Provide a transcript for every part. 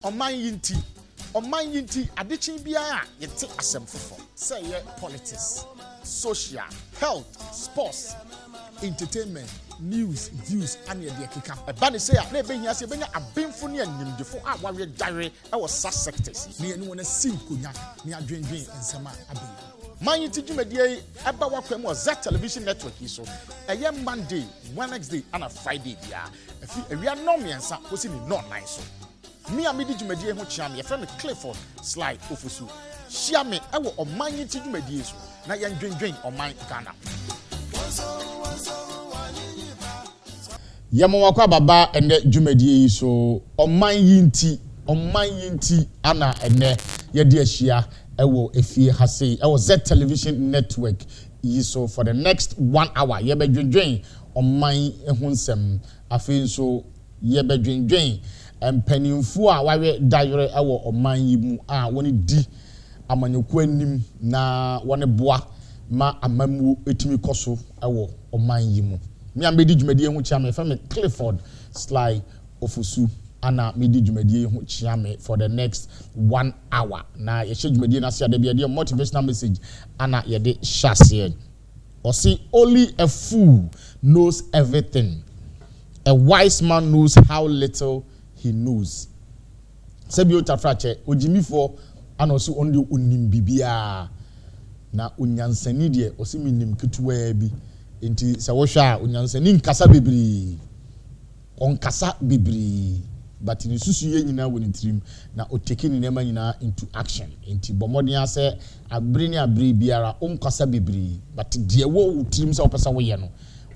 Oman yinti adichin biya yete asem fofo. Say ye politics, social, health, sports, entertainment, news, views, and ye de keka. E ba ne say na be hia say be nya abemfo ne animdefo a wawe dare e wo sa sectors. Ne enu wona sinkonya ne adwendwen nsema abe. Man yinti dwumadie eba wakwam o Z television network yi so. Eye Monday, Wednesday and a Friday bia. Afi awia no miensa kosi ni no nine so. Me a midi dwumadie ho chia me friend Clifford Slide Ofusu. Shia me ewo oman yinti dwumadie so na ye ndwendwen oman Ghana. Yamo wakwa baba ende dwumadie yi so oman yinti ana ene ye de ahia ewo efie hase ewo Z television network yi so for the next 1 hour ye be dwendwen oman ehunsem afi so ye be dwendwen empanimfu a wawe dayere ewo oman yi mu a woni di amanyeku anim na woni boa ma amamu etimi koso ewo oman yi mu me am be di dwumadie hu chia me fa me Clifford Sly Ofusu ana me di dwumadie hu chia me for the next 1 hour na ye hye dwumadie na sia da bia de motivational message ana ye de shase or see only a fool knows everything, a wise man knows how little he knows. Sebio tafrache ojimifo ana so only unim bibia na unyansani de osimi nim ketuwa bi enti se wo hwa unyansani nkasa bebri onkasa bebri but ni susu ye nyina woni trim na oteke ni nema nyina into action enti bomodin ase abre ni abre biara onkasa bebri but de wo trim se opesa wo ye no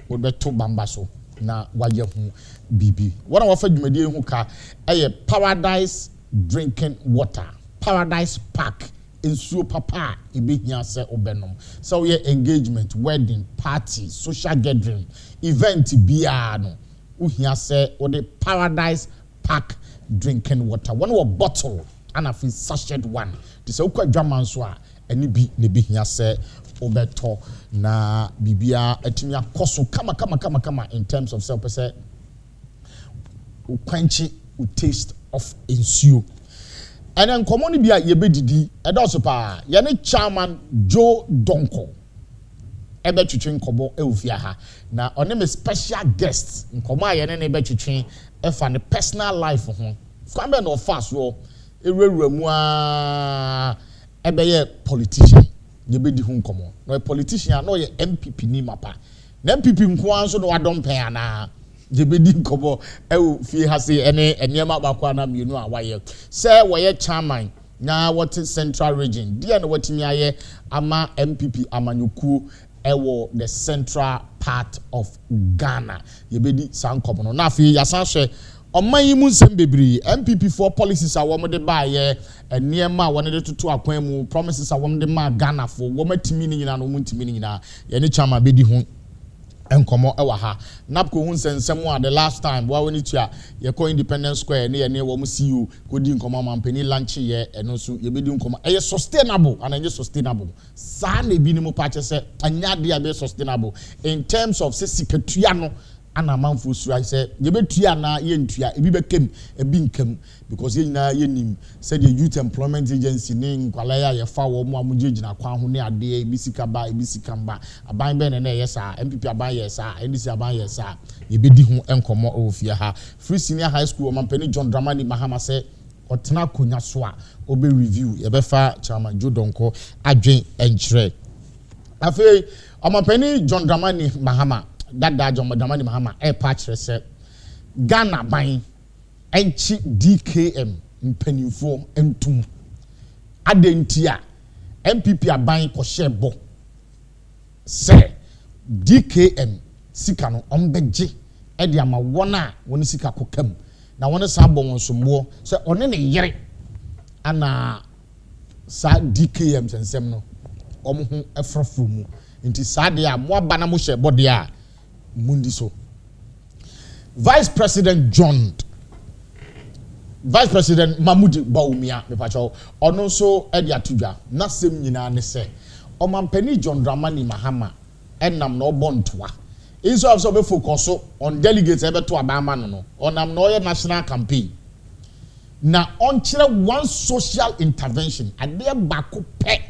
wo beto bamba so na waye hu bibi wona wo fa dwumadie hu ka eye Paradise drinking water, Paradise Park insuo papa ebehia se obenom so ye engagement, wedding, party, social gathering, event bia no uhia se wo de Paradise Park drinking water one or bottle and a fin sachet one this is ukwa dwaman so a eni bi ne behia se obeto na bibia atimi akoso kama in terms of self say ukwanchi u taste of insuo and then common bia ye bedidi e do so pa ye ne chairman Joe Donko ebe twetwe nkobo e ofia ha na one me special guest nkomo a ye ne be twetwe e fa ne personal life ho kwambe no fast wo ewurawura mu a ebe ye politician ye bedi hu nkomo no politician no ye MPP ni mapa na MPP nko anso no wadom pen ana ye bedi nkomo e ofie ha se ene enema bakwa na mienu a waye se wo ye chairman na what central region dia na watimi aye ama MPP amanyoku ewo the central part of Ghana yebedi sankomo no na afi yasan hwe oman yi mu nsem bebri MPP for policies a wom de ba ye enema won de tutu akwan mu promises a wom de ma Ghana for wom atimi ni nyina no mu ntimi ni nyina ye ne chama bedi hu enkomo ewa ha napko hu nsensem a the last time wa woni tua ye ko Independence Square ne ye ne wo mu CEO kodi nkomo mampani lunch ye eno so ye bedi nkomo eye sustainable and enye sustainable sa na bi ni mu pa che se anya de be sustainable in terms of sikatua no ana manfo sura se ye betua na ye ntua ebi bekem ebi nkam because ye nyina ye nim said the Youth Employment Agency ne nkwalaya ye fa wo mu amugegina kwa ho ne ade ebi sikaba ebi sikamba aban be ne ye sa MPP aban ye sa NDC aban ye sa ye bedi ho enkomo ofia ha Free Senior High School Mampani John Dramani Mahama se otena konya so a obe review ye be fa chairman Joe Donko adwen enkyere afi Mampani John Dramani Mahama that John Dramani Mahama patch se Ghana ban enchi DKM mpanimfo entum adentia MPP aban ko shebo se DKM sika no ombeje e de ama wona woni sika kokam na woni sa bon nsombo se one ne yere ana sa DKM sensem no omho efrafro mu nti sa de a mo aba na mo shebo de a mundi so Vice President Mahmoud Bawumia me pacho ono so e dia tudwa na sem nyina ne se Omampani John Dramani Mahama enam no bontoa inso of so be focus on delegates ebe to abama no onam no ye national campaign na onkyere one social intervention ade baako pe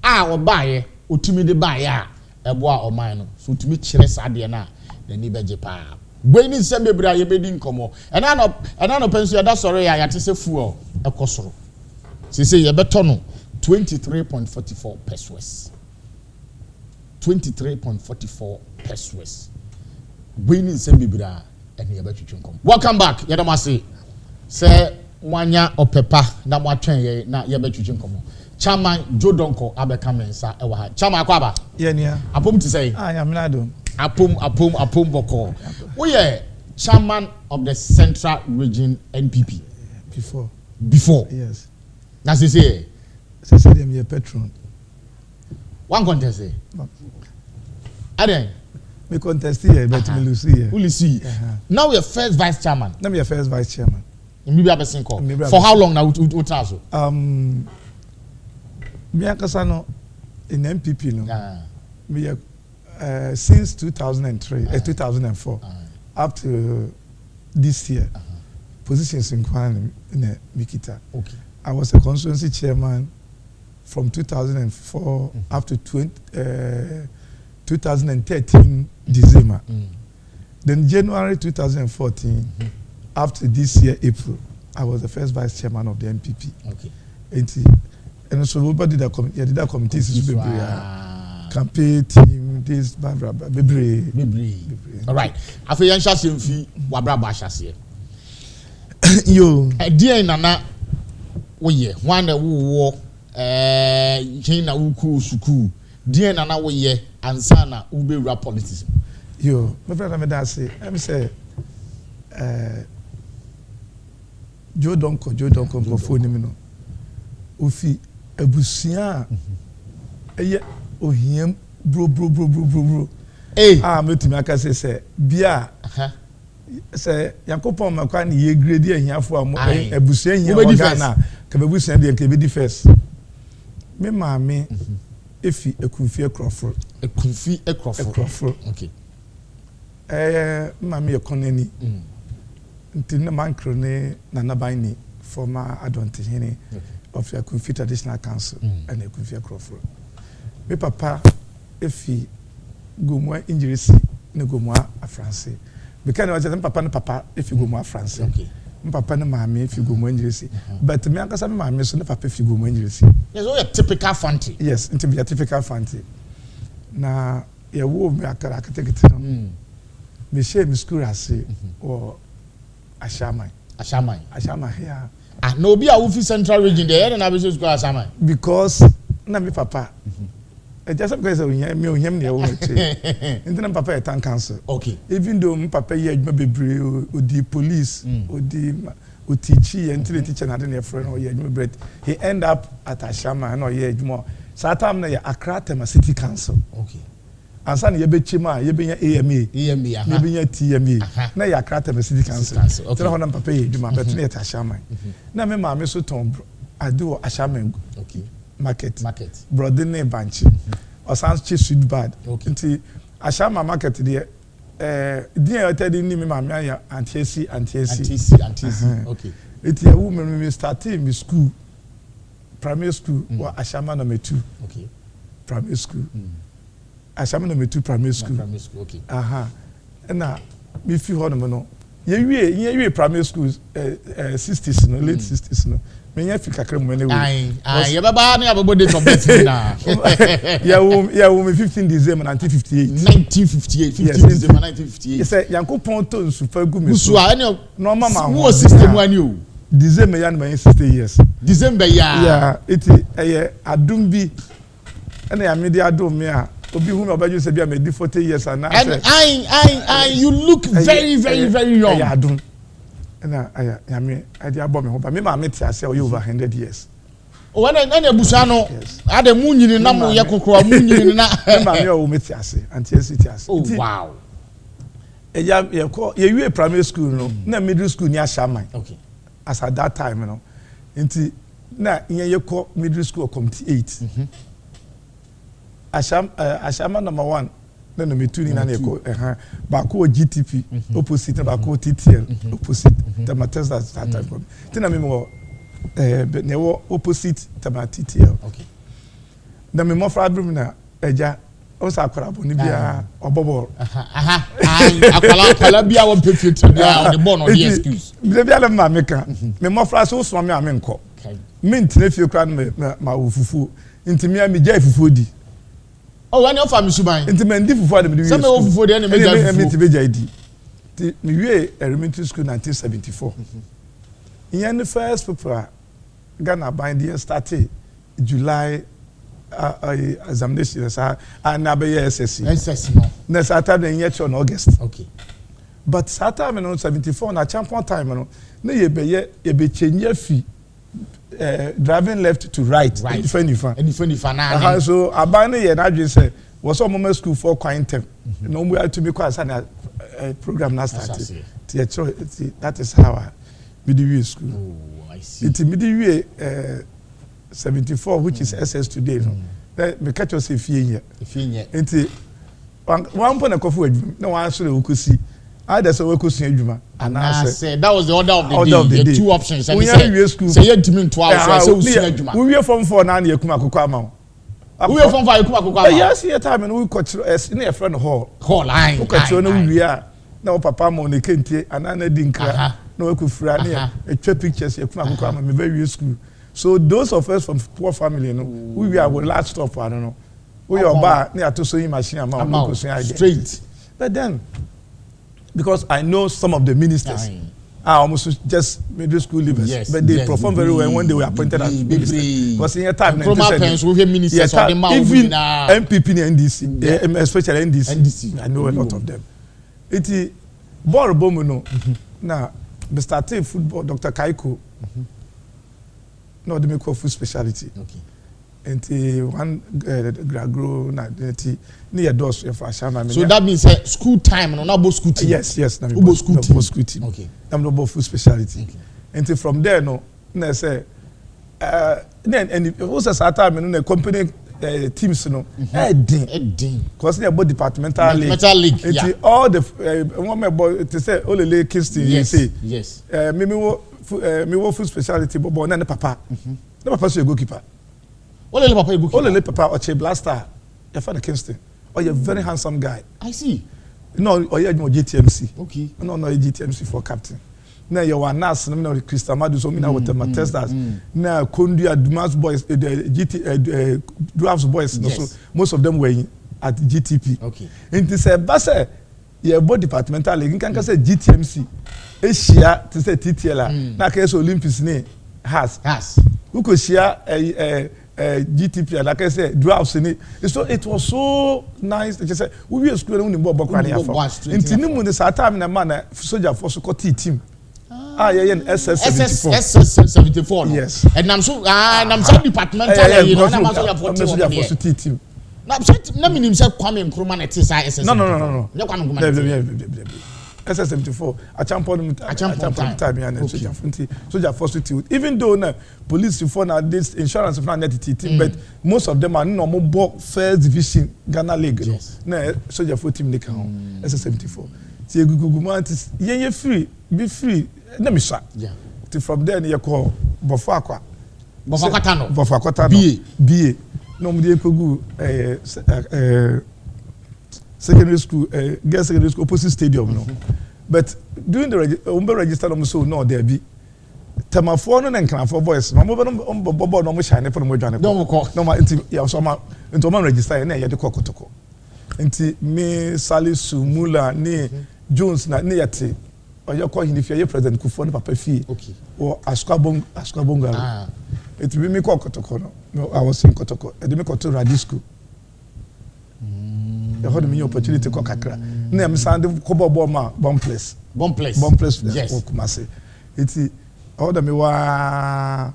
a obaye otumi de baye a eboa oman no so otumi kyere saade na ni beje pa gweni nsem bebre aye bedi nkomo ena no penso da soro ya yate se fuel ekosoro sese ye beto no 23.44 pesos 23.44 pesos gweni nsem bebre a ene ye betwetwe nkomo. Welcome back yedamase se mwanya opepa na mwatwen ye na ye betwetwe nkomo. Chairman Joe Donko abeka mensa ewa ha. Chairman akwaba. Yeah. Apom ti say. I'm Nado. Apom boko. We are chairman of the Central Region NPP. Before. Yes. Na say. Say them your patron. One contest say. Aden. Me contest here, but me lose here. Who see? Now we are first vice chairman. Now we are first vice chairman. Maybe I be call. For how long now? Utazo. Me akasano in MPP no. Me since 2003, 2004 up to this year. Positions in Kwan in Mikita. Okay. I was a constituency chairman from 2004 up to 2013 December. Then January 2014 after this year April, I was the first vice chairman of the MPP. Okay. And so we did that committees campaign team this baby. All right. After yan shase mfi wabra ba shase. Yo. Edie nana wo ye wan na wo hin na wo ku suku. Die nana wo ye ansa na wo be rap politics. Yo, my friend me that say, I'm say Joe Donko ko phone me no. Ofi abusia eye ohiem bro metumi aka say bia say yakopon makwa ne ye grade ahiafo am abusia ahia Ghana ka babusia de ka be di first me maame efi ekunfi ekrofo okay maame ekonani ntina mankro ne nanabani former Adontihene of your Kunfi Traditional Council and a Kunfi Crawford. Me papa, if he go more injuries, no go more a France. Because I was papa and papa if you go more France. Okay. Papa and mammy if you go more injuries. But me uncle and mammy so papa if you go more injuries. Yes, a typical fancy. Yes, into be a typical fancy. Now, your womb me I can take it. Me share me school as or a shaman here. No be a Ufi Central Region there and I was just go sama. Because na me papa. Just because me him near and then papa a town council. Okay. Even though my papa here bebre o di police o di o teacher until the teacher na dey friend or here he end up at Ashama and or here more. So time na Accra Tema City Council. Okay. And son ye be chima ye be AMA ye be TMA na ya Accra Tema City Council. Okay. So na papa ye djuma but na at Ashama. Na me maame so ton ado Ashama. Okay. Market. Brother ne banchi. Or sounds cheap sweet bad. Okay. Nti Ashama market there dia otedi ni me maame ya antisi. Okay. It a woman me starting me school primary school or Ashama number 2. Okay. Primary school. Ashama number 2 primary school. Okay. Na me fi ho no. Ye primary school 60s no late 60s no. Me nya fi kakra mo na we. Ye baba na abobo date of birth na. Yeah, we 15 December 1958. 15 December 1958. You say Yankopon to nsufa gu me. Nsu a any no mama. Who system ani o. December yan my 60 years. December ya. Yeah, it adum bi na ya me dey adum me a obi hu me obajo se bia me di 40 years and I you look very young. Yeah, adum. Na ya me I dey abọ me ho ba me ma me ti ase o over 100 years. O when na busa no ade mu nyini na mo ye kokoro mu nyini na me ma me o me ti ase anti ase. Oh wow. Ye we primary school no na middle school ni Ashaman. Okay. As at that time no nti na ye ko middle school committee 8. Ashama number 1 na number 2 ni na ye ko ba ko GTP opposite ba ko TTL opposite Temates that time. Then I mean, never opposite Tematitiel. Okay. Then me more for Abrimina, Eja, also Akwara, or Bobo. Akwara bia won perfect on the born on the excuse. The other mamma, me more for so swam ya menko. Mint if you can my ufufu. Into me, I'm a jay foodie. Oh, when your family subai. Into men different for them. Some of for the enemy. Me elementary school 1974. In the first paper, Ghana binding started July examination and I be SSC. SSC. Next Saturday in August. Okay. But Saturday in 74 na champion time no ye be change fee. Driving left to right. Different. So abandon ye na dwe say was some moment school for quietem. No we had to be quite a program na started. That is how I midway school. Oh, I see. It's midway 74 which is SS today no. Me catch us if ye. Enti one point coffee adwuma na wan so le ukusi. Either so we kusi adwuma and I said that was the order of the day. Two options and say you ntimi to house say usi adwuma. We from 4 na ye kuma akoko ama. We from 5 kuma akoko ama. Yes, here time we coach in a friend hall. Line. We coach no we na papa mo ne kentie anana di nkra na we kufura na e twa pictures ye kuma akoko ama me very school. So those of us from poor family no we are last stop I don't know. We are ba na to so machine ama straight. But then because I know some of the ministers are almost just middle school leavers, yes, but they perform very well when they were appointed as ministers. Because in your time, even MPP and NDC, especially NDC, I know a lot of them. It's Borobomuno. Now, the starting football, Dr. Kaiko. No, they make food specialty. Okay. And one grow near doors for Shama. So that means school time and not both school team. Yes. Both school team. Okay. I'm not both food specialty. Okay. And from there, no, say, then and it was a time in the company teams, no, because they are both departmental league. Yeah. All the one boy to say all the lake Kingston. Yes. Me food specialty, but and the papa. The papa is a goalkeeper. Ole le papa Oche Blaster, you find Kingston. Oh, you're a very handsome guy. I see. No, or you're GTMC. Okay. No, GTMC for captain. Now you are Nas, no Crystal Madu, so me now with the Matestas. Now Kondia Dumas boys, the GT Drafts boys. Yes. So most of them were at GTP. Okay. And to say, Basse, you're both departmental league. You can say GTMC. Asia to say TTL. Now case Olympics ne has. Who could share GTP, like I said, drafts in it. So it was so nice that you said, we were schooling in Bobakwani. In Tinimu, the Satam in a manner, soldier for Sokoti team. SS74. Yes. And I'm so departmental, you know, I'm soldier for team. Now, let me himself come in Kruman at SS. No. SS74, a champion time and soldier force with even though na police for now this insurance for net team, but most of them are normal first division Ghana League. Yes. Na soldier for team nika SS74. See gugumantis ye free, be free. Na me sha. Yeah. From there you call Bofakwa. Bofakwa BA. No me dey kogu secondary school, girls secondary school opposite stadium, no. But during the register, no, there be. Tamaphone and Cranford boys. No shine for the Mojana. No, register and the Cocotoko. Until me, Sally Sumula, ne Jones, not near or you're calling if you're president, could phone Papa Fee, okay, or Asquabonga. It will be me Cocotoko. No, I was in Kotoko, and the Mikoto Radisco. You had me opportunity to cook kakra. Na me sande kobo boma bomb place. Yes. Kumase. Iti order me wa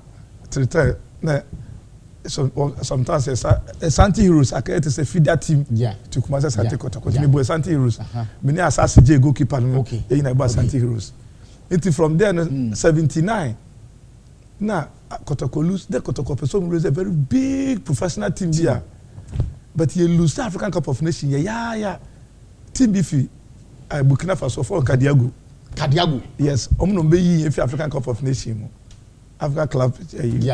tete na sometimes Santi Heroes akete say feeder team to Kumase Santi Kotoko. Me boy Santi Heroes. Me ni asase J goalkeeper no. E na ba Santi Heroes. Iti from there 79 na Kotoko lose the Kotoko person lose a very big professional team there. But you lose the African Cup of Nations. Yeah. Team Bifi, Burkina Faso for Kadiago. Kadiago. Yes, no be if African Cup of Nations. Africa Club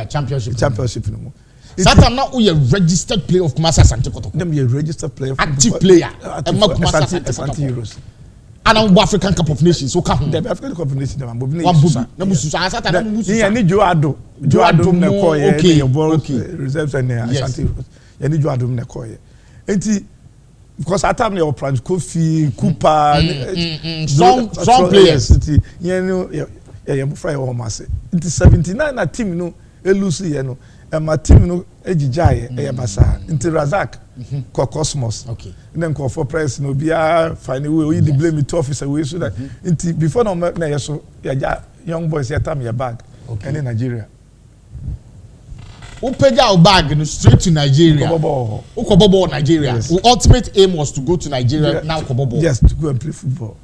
championship no more. Satan now we a registered player of Kumasi Asante Kotoko. Them a registered player active player. Asante Euros. And I'm African Cup of Nations so come. The African Cup of Nations dem bobi na musu Asante na musu. Ni ani Joe Adom na koye your ball reserves and Asante Euros. Yani Joe Adom na koye. Enti because at time your Prince Kofi, Cooper, strong players. You know, yeah, fry all mass. Into 79 na team no elusi ye no. And my team no ejijaye basa. Into Razak, Cosmos. Okay. And then call for press no be find a way we the blame it officer way so that into before no na so young boys here time your bag. Okay. And in Nigeria. Upeja our bag straight to Nigeria. Ukobobo Nigeria. Yes. Our ultimate aim was to go to Nigeria. Yeah, now Ukobobo. Yes, to go and play football.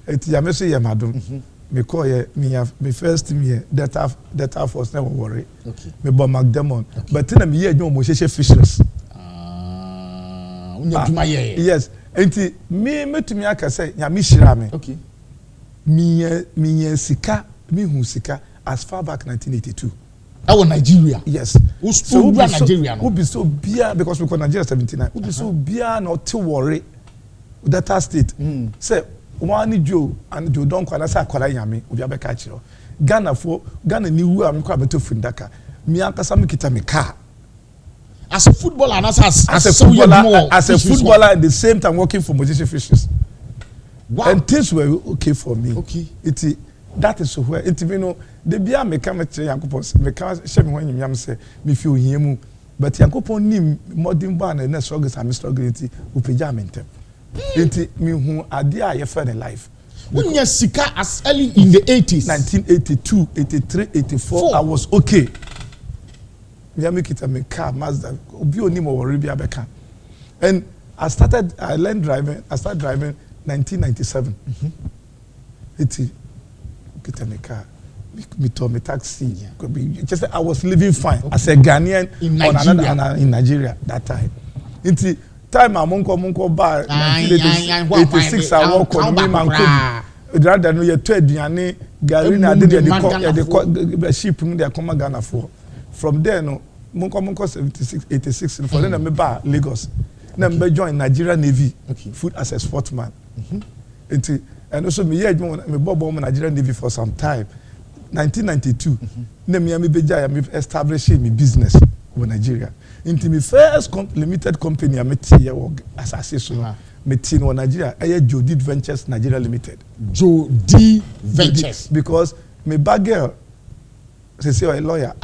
It's Yameso Yamadum. Me call me first team here. That force never worry. Okay. Me Bob McDermott. Okay. But then me here no more fishless. Yes. Enti me to me aka say Yami shira me. Okay. Me sika me hu sika as far back 1982. Our Nigeria. Yes. So Nigeria. Who be so bia because we call Nigeria 79. Who be so bia not to worry that state. Say one Joe and Joe don't call us a kwala yami. We be catch you. Ghana ni wu am kwa beto fundaka. Mi anka sam kita me car. As a footballer and as a footballer at the same time working for Moses Fishes. Wow. And things were okay for me. Okay. That is where it you know the bia me come to Yankopon me can share me when you say me feel him but Yankopon ni modern ban and na struggles am struggling ti upeja mentem enti me hu ade a ye fa in life when you sika as early in the 80s 1982 83 84 I was okay me make it a car Mazda obi oni mo worry bia beka and I started driving 1997 get a car, me told me taxi. Yeah. Just I was living fine as a Ghanaian in Nigeria that time. Into time I munko bar 1986 I walk on me man could rather no ye trade diane garina did the ship they come Ghana for. From there no munko 76 86 for then me bar Lagos. Then me join Nigeria Navy food as a sportsman. Into and also me Bobo Nigerian Navy for some time. 1992, me beja me establishing me business in Nigeria. Into me first limited company I met here as association. Me team in Nigeria. I Joe D Ventures Nigeria Limited. Joe D Ventures because me bag girl. Say a lawyer.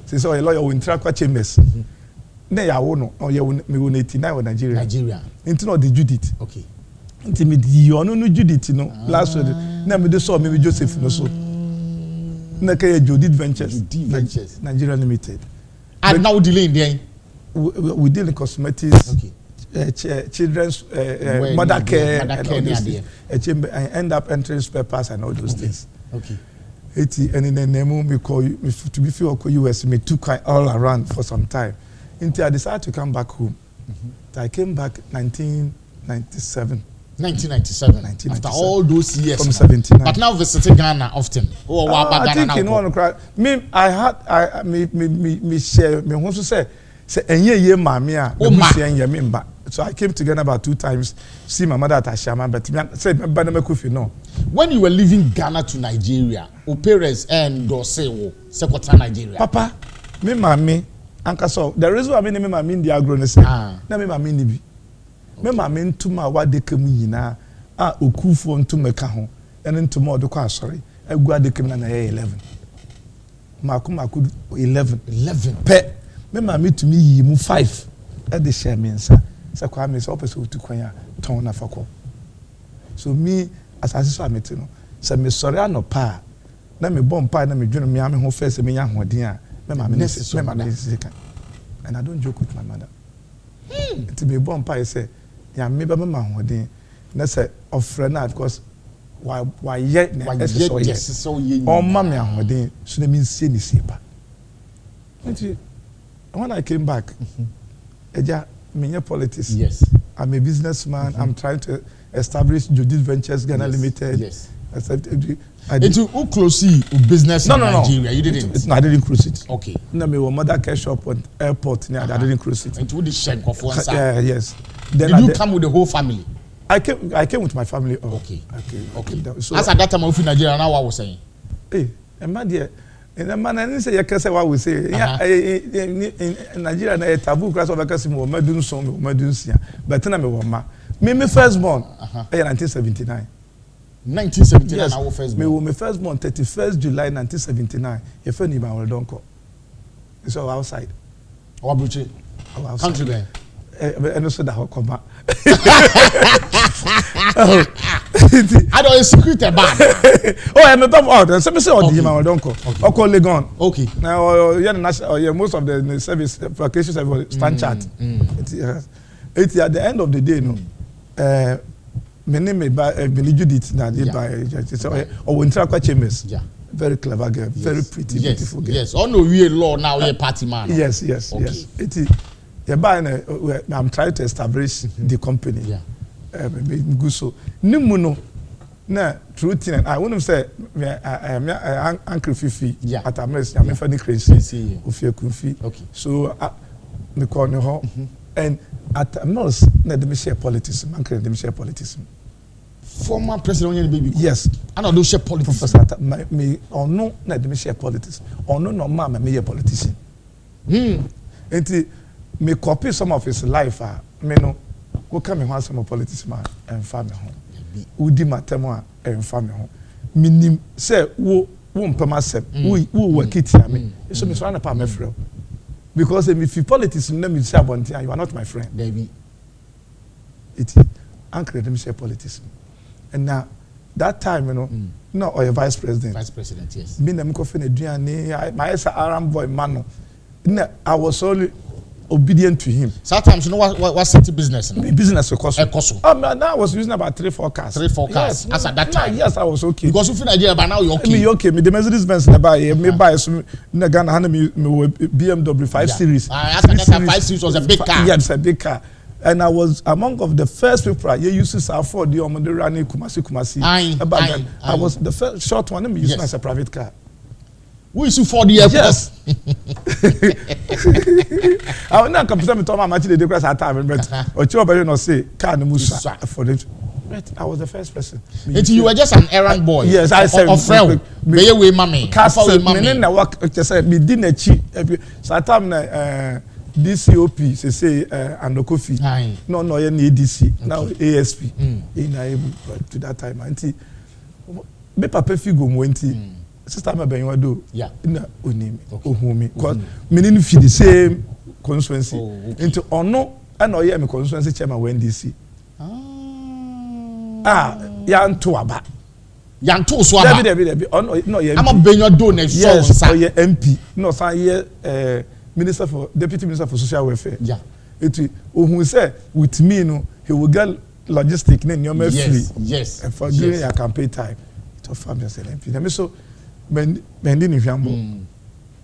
Say a lawyer in Trakwa Chambers. Ne ya wono. Oh ya me won 89 in Nigeria. Nigeria. Into no the Judith. Okay. Intimidate you no Judith no last week na me dey saw me Joseph no so na kay Judith Ventures Nigeria Limited and now dealing there we deal in cosmetics children's mother care and I end up entering spare parts and all those things and in the name we call you to be feel US me took all around for some time until I decided to come back home. I came back 1997 after all those years from 79 but now visiting Ghana often I think you know me I had me share me who say enye mama a so I came to Ghana about 2 times see my mother at Ashama but me say Banama Kofi no when you were leaving Ghana to Nigeria your parents and say Sekota Nigeria papa me mama anka so the reason why me mama in the agro ne say na me mama ni bi me mama ntuma wa de kam nyina a okufo ntuma ka ho ene ntuma o de kwa asori agua de kam na 11 mako 11 pe me mama tumi yi mu 5 e de share me nsa se kwa me se opese otukwan a ton na fakọ so me asase so amete no se me sori anopa na me bom pa na me dwene me ame ho first me nya hoden a me mama ne se and I don't joke with my mother to me bom pa say ya me ba mama hoden na say ofre na because why yet so ye o mama hoden so na me nsie ni sepa when I came back eja me politics yes I'm a businessman I'm trying to establish Judith Ventures Ghana Limited Did you close business in Nigeria? You didn't? No, I didn't close it. Okay. No, my mother care shop at airport. I didn't close it. And you the shank of one side? Yeah, yes. Then did you come with the whole family? I came with my family. Oh. Okay. Okay. So as at that time of Nigeria, now what was saying? Hey, my dear. And the man I didn't say what we say. Yeah, in Nigeria, na taboo class of a casino, Madun Som, Madunsia. But then I'm a woman. Me first born, 1979. 1979, yes, our first born. My first born, 31st July 1979. Your friend Iban Donko. It's all outside. Our Bruce. Country there. And also the whole combat. I don't secret a bad. Oh, I'm a dumb out. And some say, oh, Iban Donko. Or call Legon. Okay. Now, most of the service vacations have stand chat. It's at the end of the day, no. My name is Billy Judith. Or Winter Chambers. Yeah. Very clever girl. Yes. Very pretty, beautiful girl. Yes. Oh no, we are law now. We're party man. Yes. It is. I'm trying to establish the company. Yeah. Good so. Nimuno. Na true thing. I want to say, I am Uncle Fifi. Yeah. At Amherst, I'm Fanny Crazy. Ofia Kunfi. Okay. So, me call me home. And at Amherst, na dem share politics. Man can dem share politics. Former president baby. Yes. I know share politics. Professor, me or no, na dem share politics. Or no, mama me a politician. And me copy some of his life. Me no. Who come and some politics man and family home. Who di matemo and family home. Minim say who permasem. Who work it here me. So me so na pa me frɛ. Because if you politics name me say about you are not my friend. Baby. It anchor them say politics. And now that time, you know, no, or your vice president. Vice president, yes. Me na me coffee na duane. My Aram boy man. I was only obedient to him. Sometimes you know what city business? Business of course. Now I was using about 3-4 cars. 3-4 cars. Yes, as at that time. Yes, I was okay. Because if in Nigeria, but now you're okay. Me okay. Me the Mercedes Benz na buy. Me buy some. Na Ghana hand me BMW 5 Series. As at that time, 5 Series was a big car. Yeah, it's a big car. And I was among of the first people. You used to afford the running Kumasi. I was the first short one. Me using as a private car. We used to for the airport. Yes. I will not come to me to my match the day at time, but or you not say car no musa for it. But I was the first person. You were just an errand boy. Yes, I said. Of friend. May we mommy. Castle. Me na work. Just say me dinner cheap. So time na DCOP say and coffee. No, you need DC. Now ASP. In able to that time. Auntie, me papa figo mwenti. Sister me ben wado. Yeah. Na onim. Ohumi. Because me need fit the same constituency. Into ono and oye me constituency chairman when DC. Yanto aba. Yanto so aba. Debi. Ono no ye. I'm a benyo do next so. Yes, oye MP. No san ye Deputy Minister for Social Welfare. Yeah. It who say with me, no, he will get logistic name your free. Yes. And for during your campaign time, to farm yourself MP. So, when in Fiambo,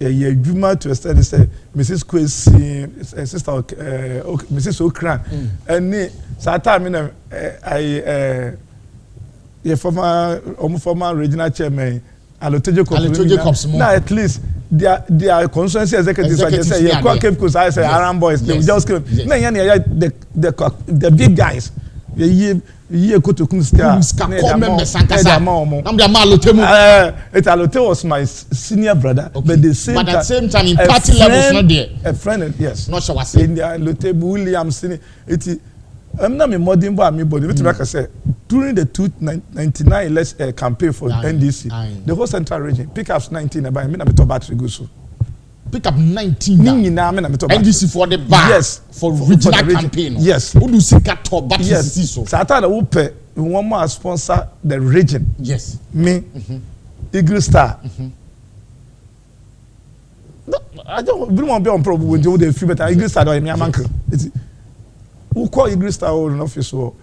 a Juma to extend say Mrs. Kwesi, sister, Mrs. Okran, and Satam, former regional chairman, Alotejo Jacobs. Now at least. Their constituency executives like they say, yeah, Cape Coast, I say, Aram boys, they just come. The big guys, ye go to Kunska. Alote was my senior brother, but at the same time, in party levels, not there. A friend, yes. Not sure what's in the Alote Williams. I'm not a modern boy, but like I said, during the 1999 election campaign for NDC, the whole central region, pickups 19, about me, I'm a battery go so. Pick up 19. NDC for the bar. Yes. For regional campaign. Yes. Who do see cat top battery? Yes. So I thought I would pay one more sponsor the region. Yes. Me, Eagle Star. No, I don't want to be on problem with the few, but Eagle Star or my uncle. Who call Eagle Star or an office or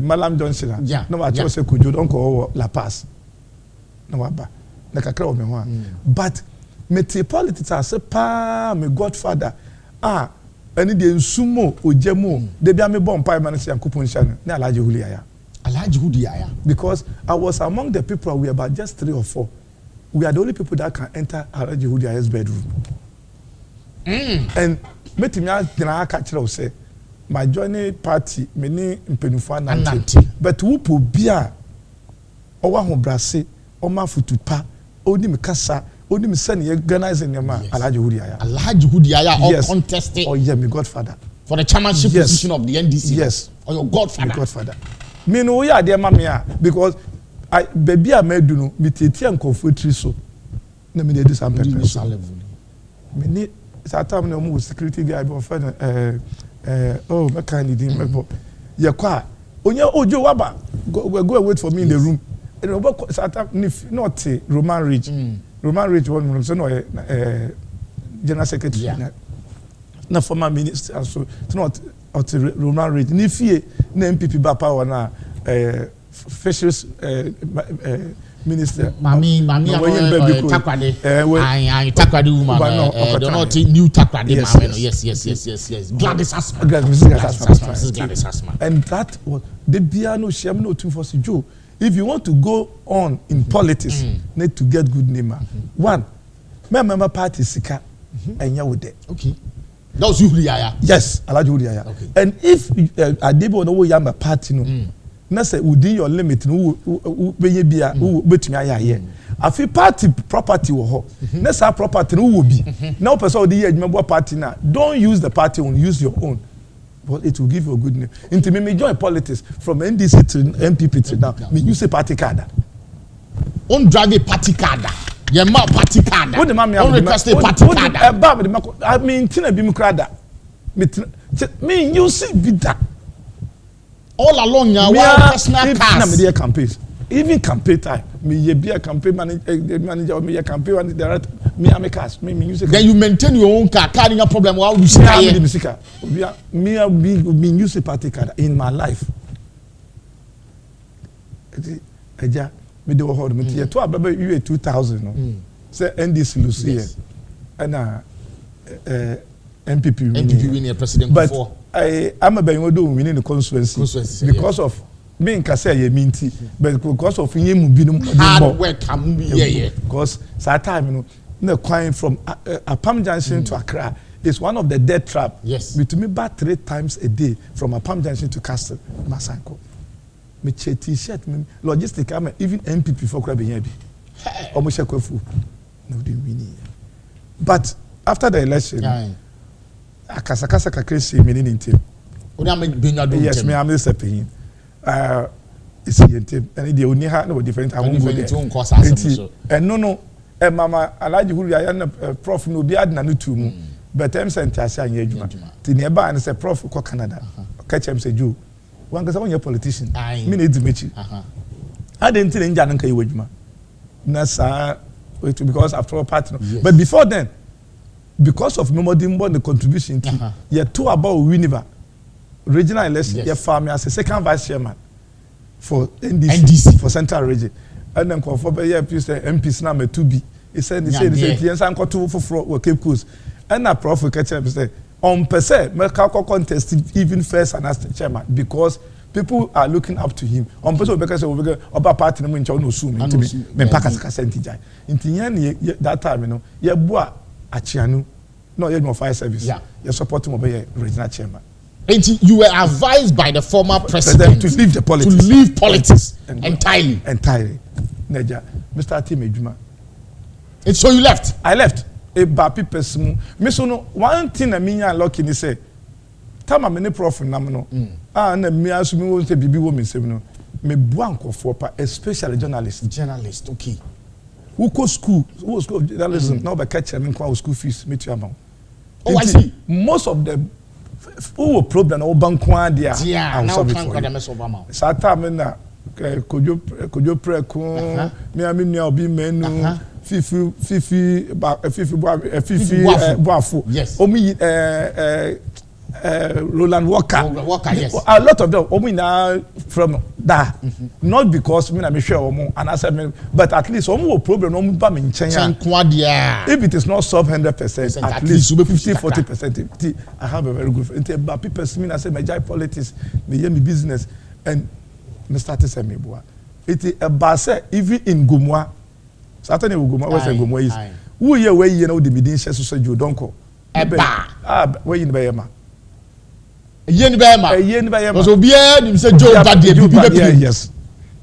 Malam Johnson? Yeah. No, I just say could you don't call La Paz. No, like a crowd me one. But metropolitans are say pa me godfather. Any day sumo o jemo. They be me born pie man say Yankupon Shan. Na Alaji Hulia. Alhaji Hudu Yahya. Because I was among the people, we were about just 3 or 4. We are the only people that can enter Alhaji Hudu Yahya's bedroom. And metimia catch say my journey party many mpenufa nanti. But who put beer owa ho brase oma futupa oni mikasa oni misani organizing your man Alhaji Hudu Yahya. Alhaji Hudu Yahya all contested. Oh yeah, my godfather. For the chairmanship position of the NDC. Yes. Or your godfather. My godfather. Me no ya dey mamia because I baby I made no me tete and comfortry so. Na me dey do some pepper. Me ni Satam no security guy be friend oh me kind need me ye kwa onye ojo waba go and wait for me in the room and Satam not Roman Ridge one so no general secretary na former minister so not at Roman Ridge ni fie na MPP ba power na fisheries minister mami takwade takwade woman not new takwade mama yes Gladys Asma and that was the piano shame no too for Joe. If you want to go on in politics need to get good name. One member party sika and you with it. Okay, that was Hudu Yahya. Yes, Alhaji Hudu Yahya. Okay. And if Adebo no yamba party no na say within your limit no be bia betumi ayaye afi party property wo ho na say property no wo bi na person dey adwuma party na don't use the party own, use your own, but it will give you a good name. Into me join politics from NDC to MPP to now me use a party card on drive a party card ye ma party card on request a party card I mean tina bi me krada me use it be that all along your personal cars. Campaign. Even campaign time, me be a campaign manager, me a campaign and director, me am a cast, me use. Then you maintain your own car, carrying a problem. How you see me use a party card in my life. Eja, me do hold me. You 2000. Say NDC Lucia, and MPP winning president before. I'm a do winning the constituency because of me in Kase minty, but because of him hard work because that time no climb from Apam Junction to Accra is one of the death trap. Yes, me to me back 3 times a day from Apam Junction to Castle Masanko. Me t-shirt me logistic I'm even MPP for crab here be almost a kofu no the winning. But after the election akasakasa kakresi me ni team. Yes, me am Mr. Payne. It's here team. And the only ha no different. I won't go there. And no. Mama Alhaji Hudu Yahya prof no bi adna no tu mu. But em say ntase anya adwuma. Ti ne ba and say prof ko Canada. Catch em say Joe. Wan ka say one politician. Me na edimechi. I didn't think nja nka you adwuma. Na sa because after all partner. But before then because of Memodimbo the contribution you two about Winneba regional election you found me as a second vice chairman for NDC for Central Region and then for MPs now me 2B he said yes I'm got to for Cape Coast and na prof catch say on per se me contest even first and as chairman because people are looking up to him on person because we about party no ncha no sue me me pack as percentage inti that time you know ye boa Achianu, no, you're more fire service. Yeah, you're supporting my regional chairman. And you were advised by the former president to leave the politics. To leave politics entirely. Entirely. Neja, Mr. Timejuma. And so you left? I left. A bappy person. Me so no one thing I mean I lucky ni say. Tama me ne prof namno. Na me asu me won say bibi wo me sem no. Me buanko for especially journalist. Journalist, okay. Who go school of journalism now by catch them in school fees meet you amount. Oh, I see. Most of them who problem or bankwa there. Yeah, now can them so amount. Satam na kojo preko me amini obi menu fifi boafo. Yes. Omi Roland Walker, yes. A lot of them from that, not because me na me share omo and I said but at least omo problem omo ba me nchen. If it is not solved 100%, at least 50-40%. I have a very good friend. But people me na say me jai politics, me hear me business, and me started say me boa it a base even in Gomwa Saturday Gomwa was a Gomwa is who ye way you know the bidin so Joe Donko where you be ma yen be ma so bia nim say Joe Daddy yes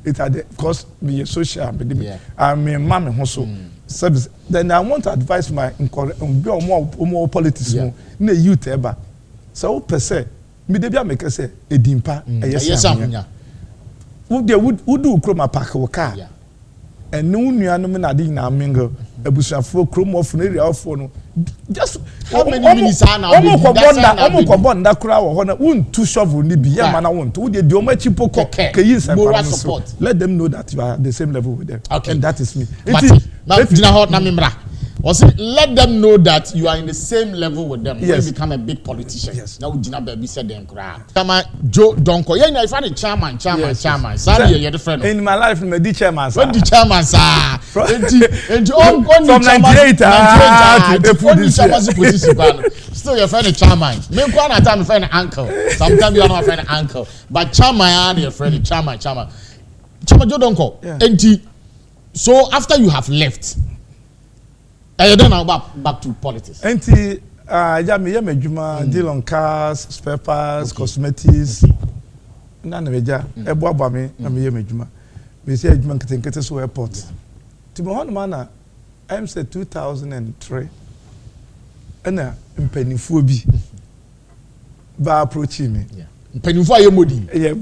it had cost me social media I mean mama ho so service then I want to advise my more politics na youth eba so per se me dey bia make say edimpa yes would do chroma pack wo car and no nuanom na dey na mingle abusuafo chroma of area of no just how many minutes are now omo bonda kura wo na won two shovel ni bi ya na won to wo dey omo chipoko keyin support let them know that you are at the same level with them and that is me let them know that you are in the same level with them when you become a big politician. Yes. Now Jina baby said them cry. Joe Donko. Yeah, if I chairman. Sorry, you're the friend. In my life, I'm the chairman. What the chairman, sir? From Nigeria to position. Still, your friend chairman. Maybe one time, friend uncle. Sometimes you are not friend uncle, but chairman and your friend chairman. Chairman Joe Donko. And so after you have left. Then now back to politics. Enti me juma deal on cars, spare parts, cosmetics. Na na meja ebo aba me na me juma. Me say juma ketenkete so airport. Ti me hono na I'm say 2003. Na mpanifuo bi ba approach me. Mpanifuo ayemodi. Yeah.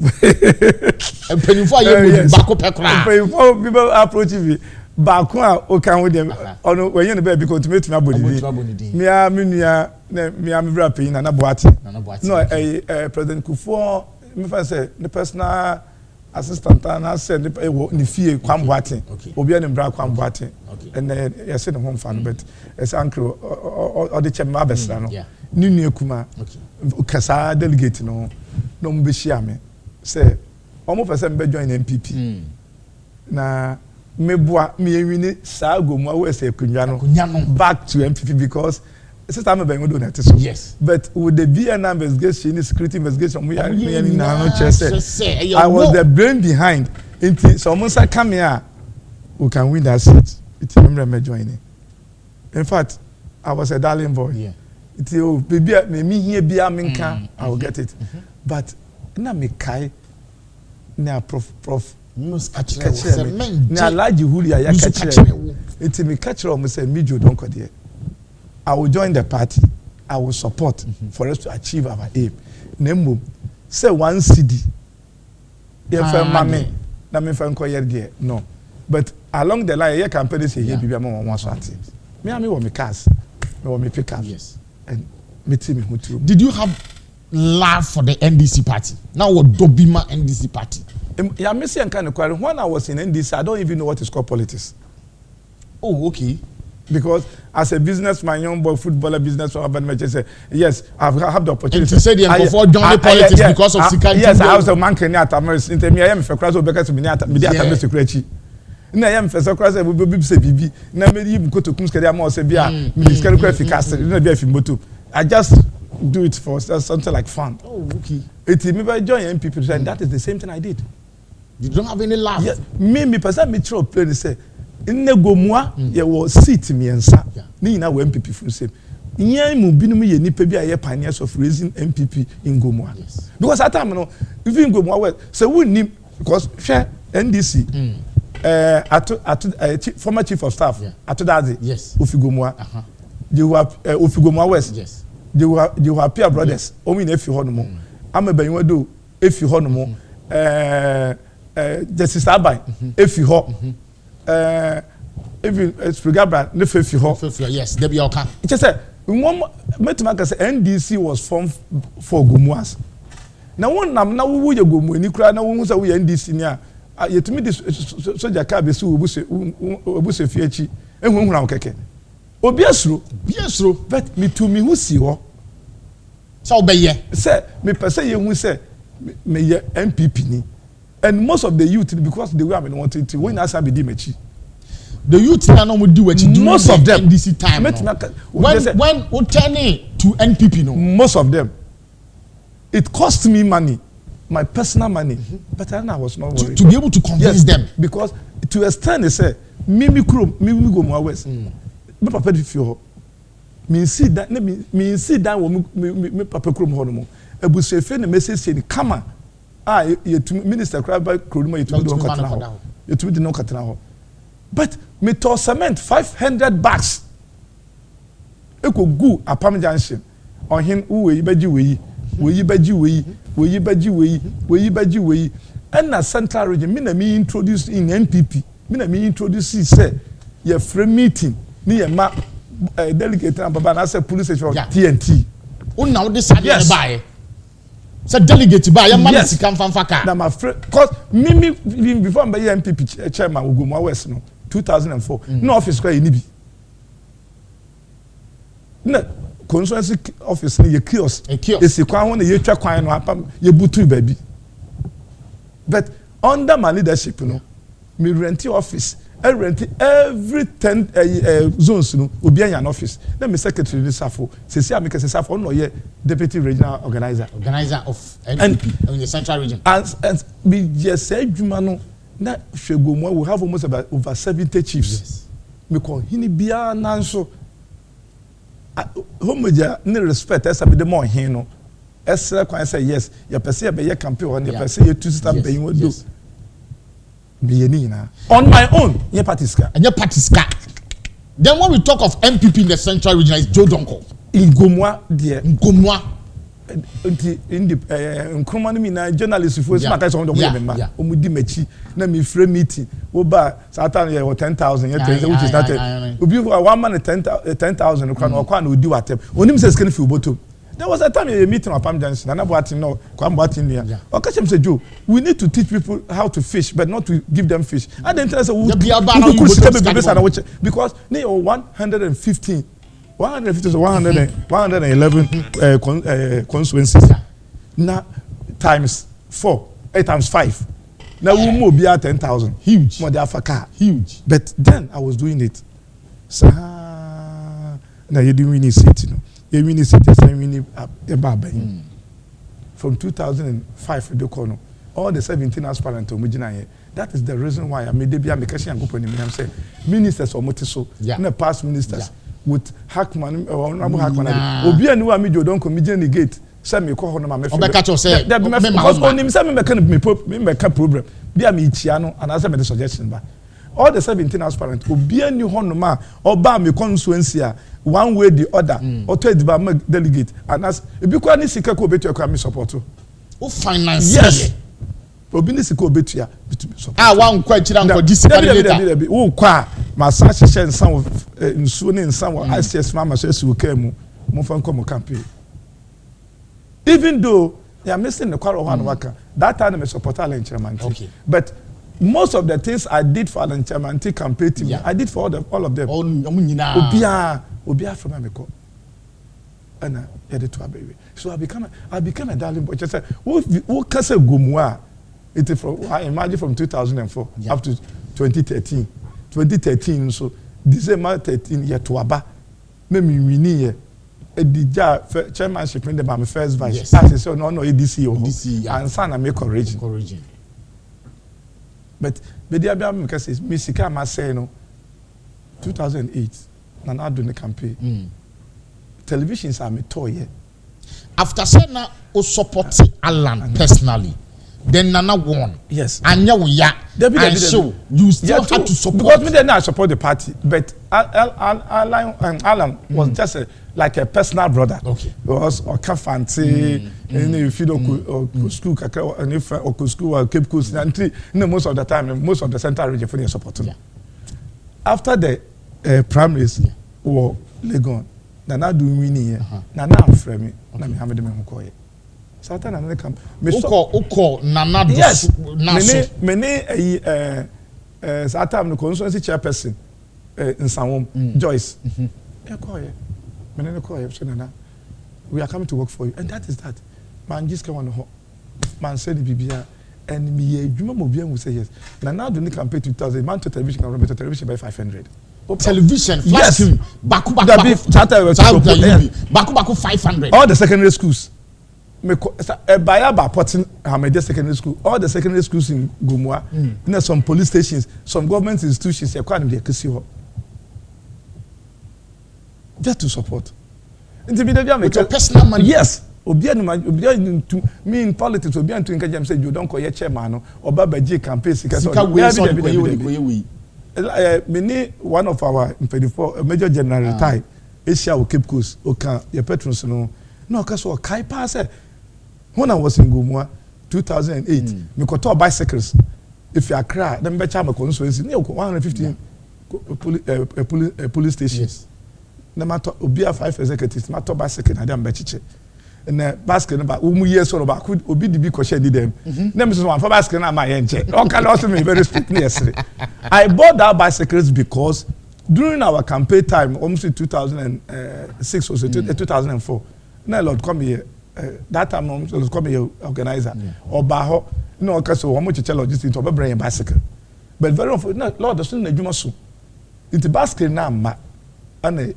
Mpanifuo ayemodi ba ko pekra. Mpanifuo bi ba approach me. Baako a o kan wo dem ono wenye ne ba bi ko tumeti na body me a menua me a me bra pin na boate no president Kufuor me fa say the personal assistant na say ne fie Kwam Boate obi a ne bra Kwam Boate and yes say ne home fan but as uncle or the chairman abesra no ni nua kuma kasa delegate no mo be share me say omo person be join MPP na meboa me wini saa Gomwa we say kunwa no back to MPP because sister me ben do that so yes but with the BNN investigation security investigation we are no say I was the brain behind until someone say come here we can win that seat it's remember me joining in fact I was a darling boy until baby me here bia menka I will get it but na me kai na prof na large huli ya catch it me catch me say me Joe Donko there I will join the party I will support for us to achieve our aim nemo say one CD if mame na me fan ko yer there no but along the line your campaign say here bibia mo wan so ati me wo me cars me wo me pick up and me team who through. Did you have love for the NDC party now what Dobima NDC party? Yeah, me say kind of quarrel. When I was in NDC, I don't even know what is called politics. Oh, okay. Because as a businessman, young boy, footballer, businessman, say yes, I've had the opportunity. And to say the before joining politics because of security. Yes, I was a man can at America. Into me, I am for class of because me at America security. Na yam fesa kwase bi se bibi na me yi mkoto kumskede am o se bia me discard efficacy na bia fi moto I just do it for something like fun. Oh, okay. It me by join MPP and that is the same thing I did. You don't have any laugh. Yes, me person me throw play say in Gomwa ye wo seat me ensa ni na wo MPP fu same. Nyan mu binum ye nipa bi aye pioneers of raising MPP in Gomwa. Yes. Because at time no even Gomwa well say we nim because share NDC former chief of staff Atodadze yes Ofigomwa you have Ofigomwa West yes you have peer brothers omi na efi ho no mo amabanyi do efi ho no mo Justice Abai efi ho even Sprigabra ne efi ho yes there be oka it say one metima say NDC was formed for Gomwas na won nam na wo ye Gomwa ni kura na wo hu say wo ye NDC ni a yetumi dis soja ka be su obuse fiachi ehunhuna wo keke obi asuro but me to me who see ho so obeye say me pese ye hu say me ye MPP ni and most of the youth because the way I wanted to when asa be di mechi the youth na no mo di wachi most of them NDC time when turning to NPP no most of them it cost me money my personal money. But I was not worried. To be able to convince them. Because to extend, they say, Mimi go more west. Me papa di fio. Me see that me papa krom ho no mo. Ebusu efe ne message say come on. You minister crab by Krodimo, you to do katana. You to do no katana. But me to cement 500 bags. Eko gu apam junction. On him who we baji we. And na central region me introduce in NPP. Me introduce say your free meeting. Ni ye ma delegate and baba na say police station TNT. Now this yes. Buy. So delegate buy your money to come from Faka. Na my friend cause me before I be MPP chairman Ugumwa West no 2004. No office kwa ni bi. Na constituency office ni ye kiosk. Esi kwa ho na ye twa kwan no apam ye butu baby. But under my leadership no me rent office. I rent every 10 zones no obi an office. Let me secretary this safo. Sesi ameka safo no ye deputy regional organizer of NPP in the central region. And we just say adwuma no na hwegomo we have almost about over 70 chiefs. Yes. Me ko hini bia nanso homoja ne respect esa be the more hin no. Esa kwan say yes, your person be ye campaign on the person you two system be you do. On my own, your party ska. And your party ska. Then when we talk of MPP in the central region, it's Joe Donko. In Gomwa, dear. In Gomwa. In the Nkrumah na journalist for smart as on the women. Omudi mechi. Na me free meeting. Oba Satan ye 10,000 which is not. Obi one man 10,000 kwa no di watem. Onim se scan fi oboto. There was a time a meeting on Pam Johnson, and about no, Kwambatin here. Okay, say Joe, we need to teach people how to fish, but not to give them fish. I didn't tell us because they are 115, 111 constituencies. Now times 4, 8 times 5. Now we will be at 10,000. Huge. More than car. Huge. But then I was doing it. So now you didn't really see it, you know. From 2005 all the 17 aspirants that is the reason why I made the say ministers or motiso past ministers with Hackman or Honorable Hackman obi anu am Joe Donko me gate say me call hono ma me because onim say me make problem bia me chia no and answer me the suggestion ba all the 17 aspirants obi anu hono ma oba me constituency one way the other or to the delegate and as ebi kwa ni sika ko betu akwa me support o finance yes obi ni sika obetu ya support one kwa chira nko disika later o kwa ma sa hye nsan nsuo ne nsan wo access mama so esi woka mu mo fa nko mo campaign even though they are missing the quarrel one waka that time me support Alan Chairman okay but most of the things I did for Alan Chairman campaign team I did for all of them Obia from America, and I to a baby. So I became a darling boy. Just say, who can say Gomwa? It is from I imagine from 2004 up to 2013. 2013, so December 13 year to Aba. Maybe we need a DJ chairmanship in the my first vice. Yes. That is so no ADC or DC and son I make origin. But the other because it's Missika Maseno 2008. Nana do the campaign. Televisions are me toy. After Senna who supported Alan personally, then Nana won. Yes. And now we are. And so you still have to support. Because me then I support the party, but Alan was just like a personal brother. Okay. He was or Kafanti, and if you don't school, and if or school or Cape Coast, and most of the time, most of the central region for the support. After the primaries or Legon. Nana do winning here. Nana afraid me. Na me hamede me hokoye. Satan na come. Me oko Nana do. Yes. Mene Satan no constituency chairperson in Sanwom Joyce. Ekoye. Mene no koye so Nana. We are coming to work for you and that is that. Man just come on ho. Man said bibia and me adwuma mo bia will say yes. Nana do the campaign 2000 man to television can run television by 500. Television, flash yes. Baku 500. All the secondary schools. Bayaba Portin Hamede Secondary School, all the secondary schools in Gumua, some police stations, some government institutions, just to support. With your personal money? Yes. Me in politics, Obian to encourage say you don't call your chairman or Baba J campaign. Many one of our Major General retired, Asia or Cape Coast, or your patrons no because or Kai pass. When I was in Gumua 2008, me got 2 bicycles. If you are cry, then better my constituency near 115 police stations. No matter Obia 5 executives, matter bicycle, I am bechiche. And the basket about years or about could be the big question them. Them is one for basket na my enche. All can also be very strictly yesterday. I bought that bicycles because during our campaign time, almost in 2006 or 2004, no Lord come here. That time Lord come here organizer or Baho. No, because so much logistics to bring a bicycle. But very often, no Lord doesn't need you so. Into basket na ma and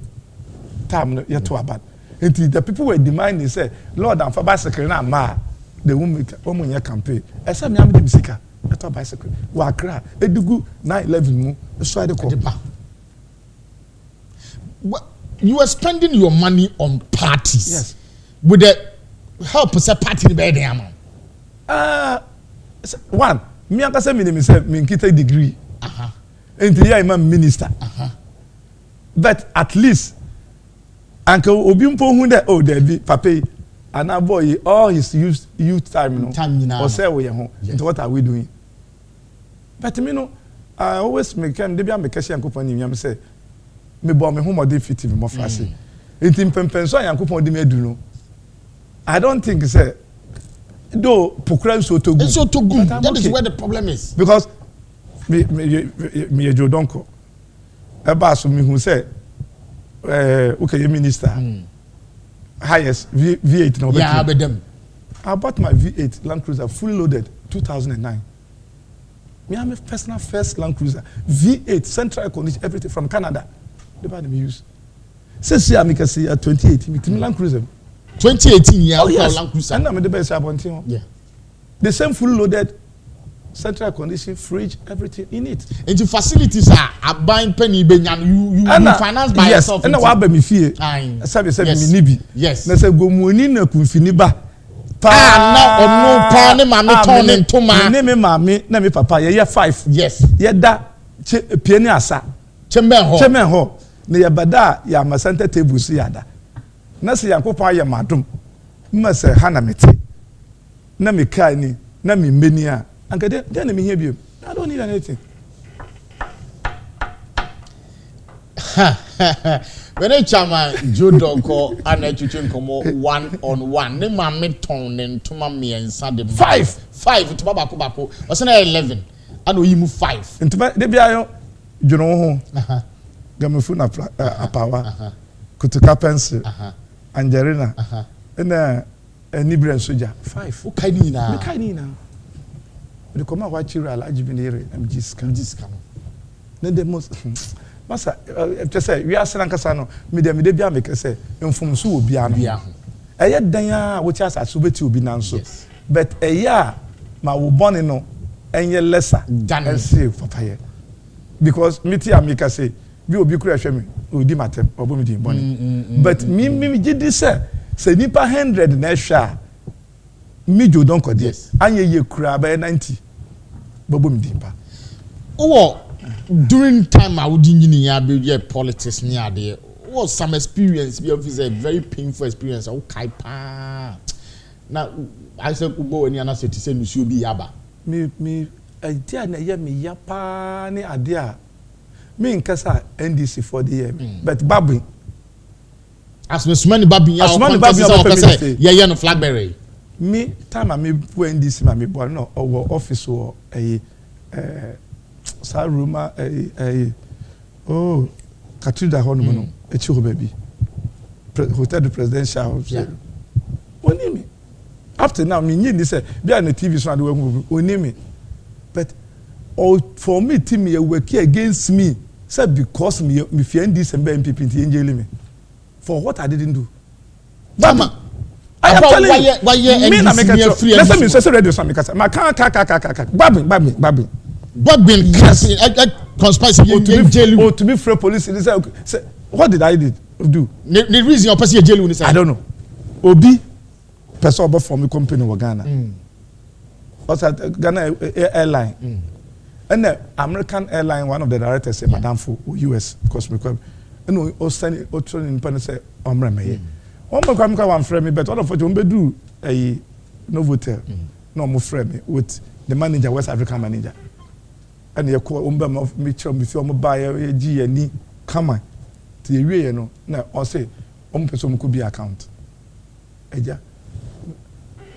time yet to abad. The people were demanding, say, Lord, I'm for bicycle now, ma. The woman your campaign. I said, I'm the music. I thought bicycle. Wakra, Edugu, 9/11 mu. That's why they call. You are spending your money on parties. Yes. With the help of a party by the amount. One, me and Kasa me say me get a degree. Into here I'm a minister. But at least. Uncle Obimpo hunde oh there be papa and our boy all his youth time or say we home. Yes. What are we doing? But me no I always make them they be am kesi yankopon ni say me bo me home dey fit me mo frase. Enti pempen so yankopon dey me adu no. I don't think say though pokran so to good. It's so to good. That is where the problem is. Because me Joe Donko eba so me hu say okay, minister. Highest V8 now. Yeah, but them. I bought my V8 Land Cruiser fully loaded 2009. Me have a personal first Land Cruiser V8 central air condition everything from Canada. The bad me use. Since year me can see 2018 me Land Cruiser. 2018 year yes. Land Cruiser. And I'm the best abonting. Yeah. The same fully loaded central air condition, fridge, everything in it. And the facilities are buying penny benyan you finance by yourself. And now me fee. Sabe me nibi. Yes. Na say go money na kunfini ba. Na ono pa ne mama ton ntoma. Ne me mama na me papa ye 5. Yes. Ye da pie ni asa. Chemen ho. Na ye bada ya ma center table si yada. Na se yankopon ya madum. Ma se ha na mete. Na me kai ni, na me meni a. And then me hear you. I don't need anything. When a chairman Joe Donko and a chicken como 1-on-1, ne mammy tone and to mammy and Sunday 5 to Babako, was an 11. I know you move 5. And to the Biao, you know, Gamufuna Apawa, Kutuka pencil, Angelina, and a Nibrian soldier 5. Kainina. The come out what you large binary and just come. Then the most Massa, just say, we are Sanancasano, Medium Debia make say, and from Su Biano. A year Danya, which has a subeti be none so. But a year, my bonino, and ye lesser than and say for fire. Because Mitia make us say, you will be crash me, who did my temp or bonnie. But me did this, say, Nipa 100 Nesha. Me Joe Donko yes. Anye ye kura by 90. Bobo mdimba. Oh, during time I would engineer politics near there. Was some experience? Be a very painful experience. Okay, pa. Now I said Ubo any other city say you should be yaba. Me idea na ye me yapa ni idea. Me in kasa NDC for the year. But babu. As me so many babu ya. As many babu ya no Flagberry. Me time I me when this me born no or office or a room oh Cathedral Honor a chill baby hotel the presidential only me after now me need this behind the TV so only me but for me team me work against me said because me fear this and MPP angel me for what I didn't do Mama I am telling you. Why Me na make a free. Let's me say radio some because my ka. Babbing. Conspiracy to be free police. They say what did I do? The reason your person jail when I don't know. Obi person about from the company in Ghana. Also Ghana airline. And the American airline, one of the directors said, Madam for US, because we come. And we all standing, all training in Penn say, Omrame. One friend me, but all of what you do a Novotel, no more friend with the manager, West African manager. And you call of Mitchell, with your mobile G and E, come on. To the way, you know, now, or say, person could be account. Eja.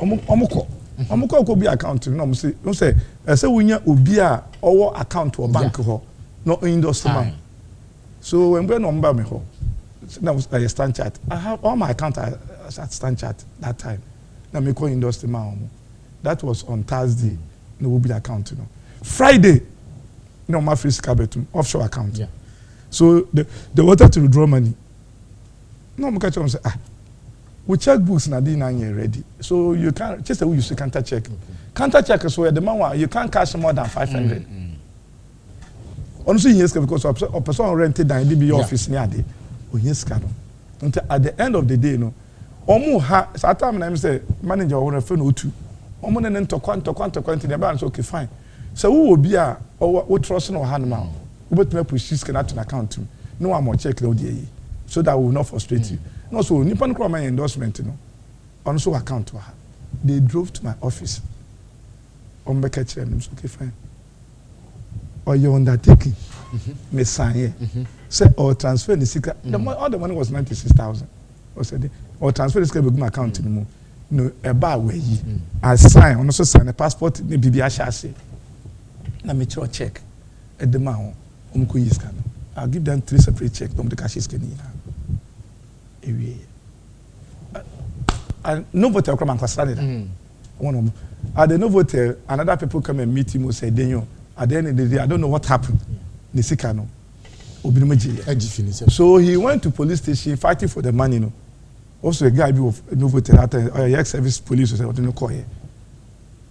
Omoko could be account. No, say, I say, when you be a our account or bank ho, no industry. So when we're number me ho, that was a stand chat. I have all my account at stand chat that time. Now me call industry man. That was on Thursday. No will be account, you know. Friday, no my free scabetum offshore account. Yeah. So they wanted to withdraw money. No, I'm catch on say we check books na dey ready. So you can't just say we use counter check. Okay. Counter check is where the man you can't cash more than 500. Honestly, yes, because a person rented the DB office near there. Oh yes, until at the end of the day, you know, omu ha. So time I say manager want to phone O2. Omu nene to quanto the balance okay fine. So who will be a or trust no hand man. We both make push this cannot account. No one more check the ODA so that we will not frustrate you. No, so Nippon Crime endorsement, you know, also account to her. They drove to my office. On the catcher and okay, fine. Or you're undertaking, me sign here. Say or transfer the secret. All the money was 96,000. Or transfer the secret with my account anymore. No, a bar where I sign, and also sign a passport, maybe be a chassis. Let me check at the man. I'll give them 3 separate checks. Don't the cash is getting. And no voter come and consider that. One at the no voter, another people come and meet him and say, Daniel, at the end of the day, I don't know what happened. Nisikano. So he went to police station fighting for the money. You know. Also a guy of no voter at ex-service police said, "What do you call here?"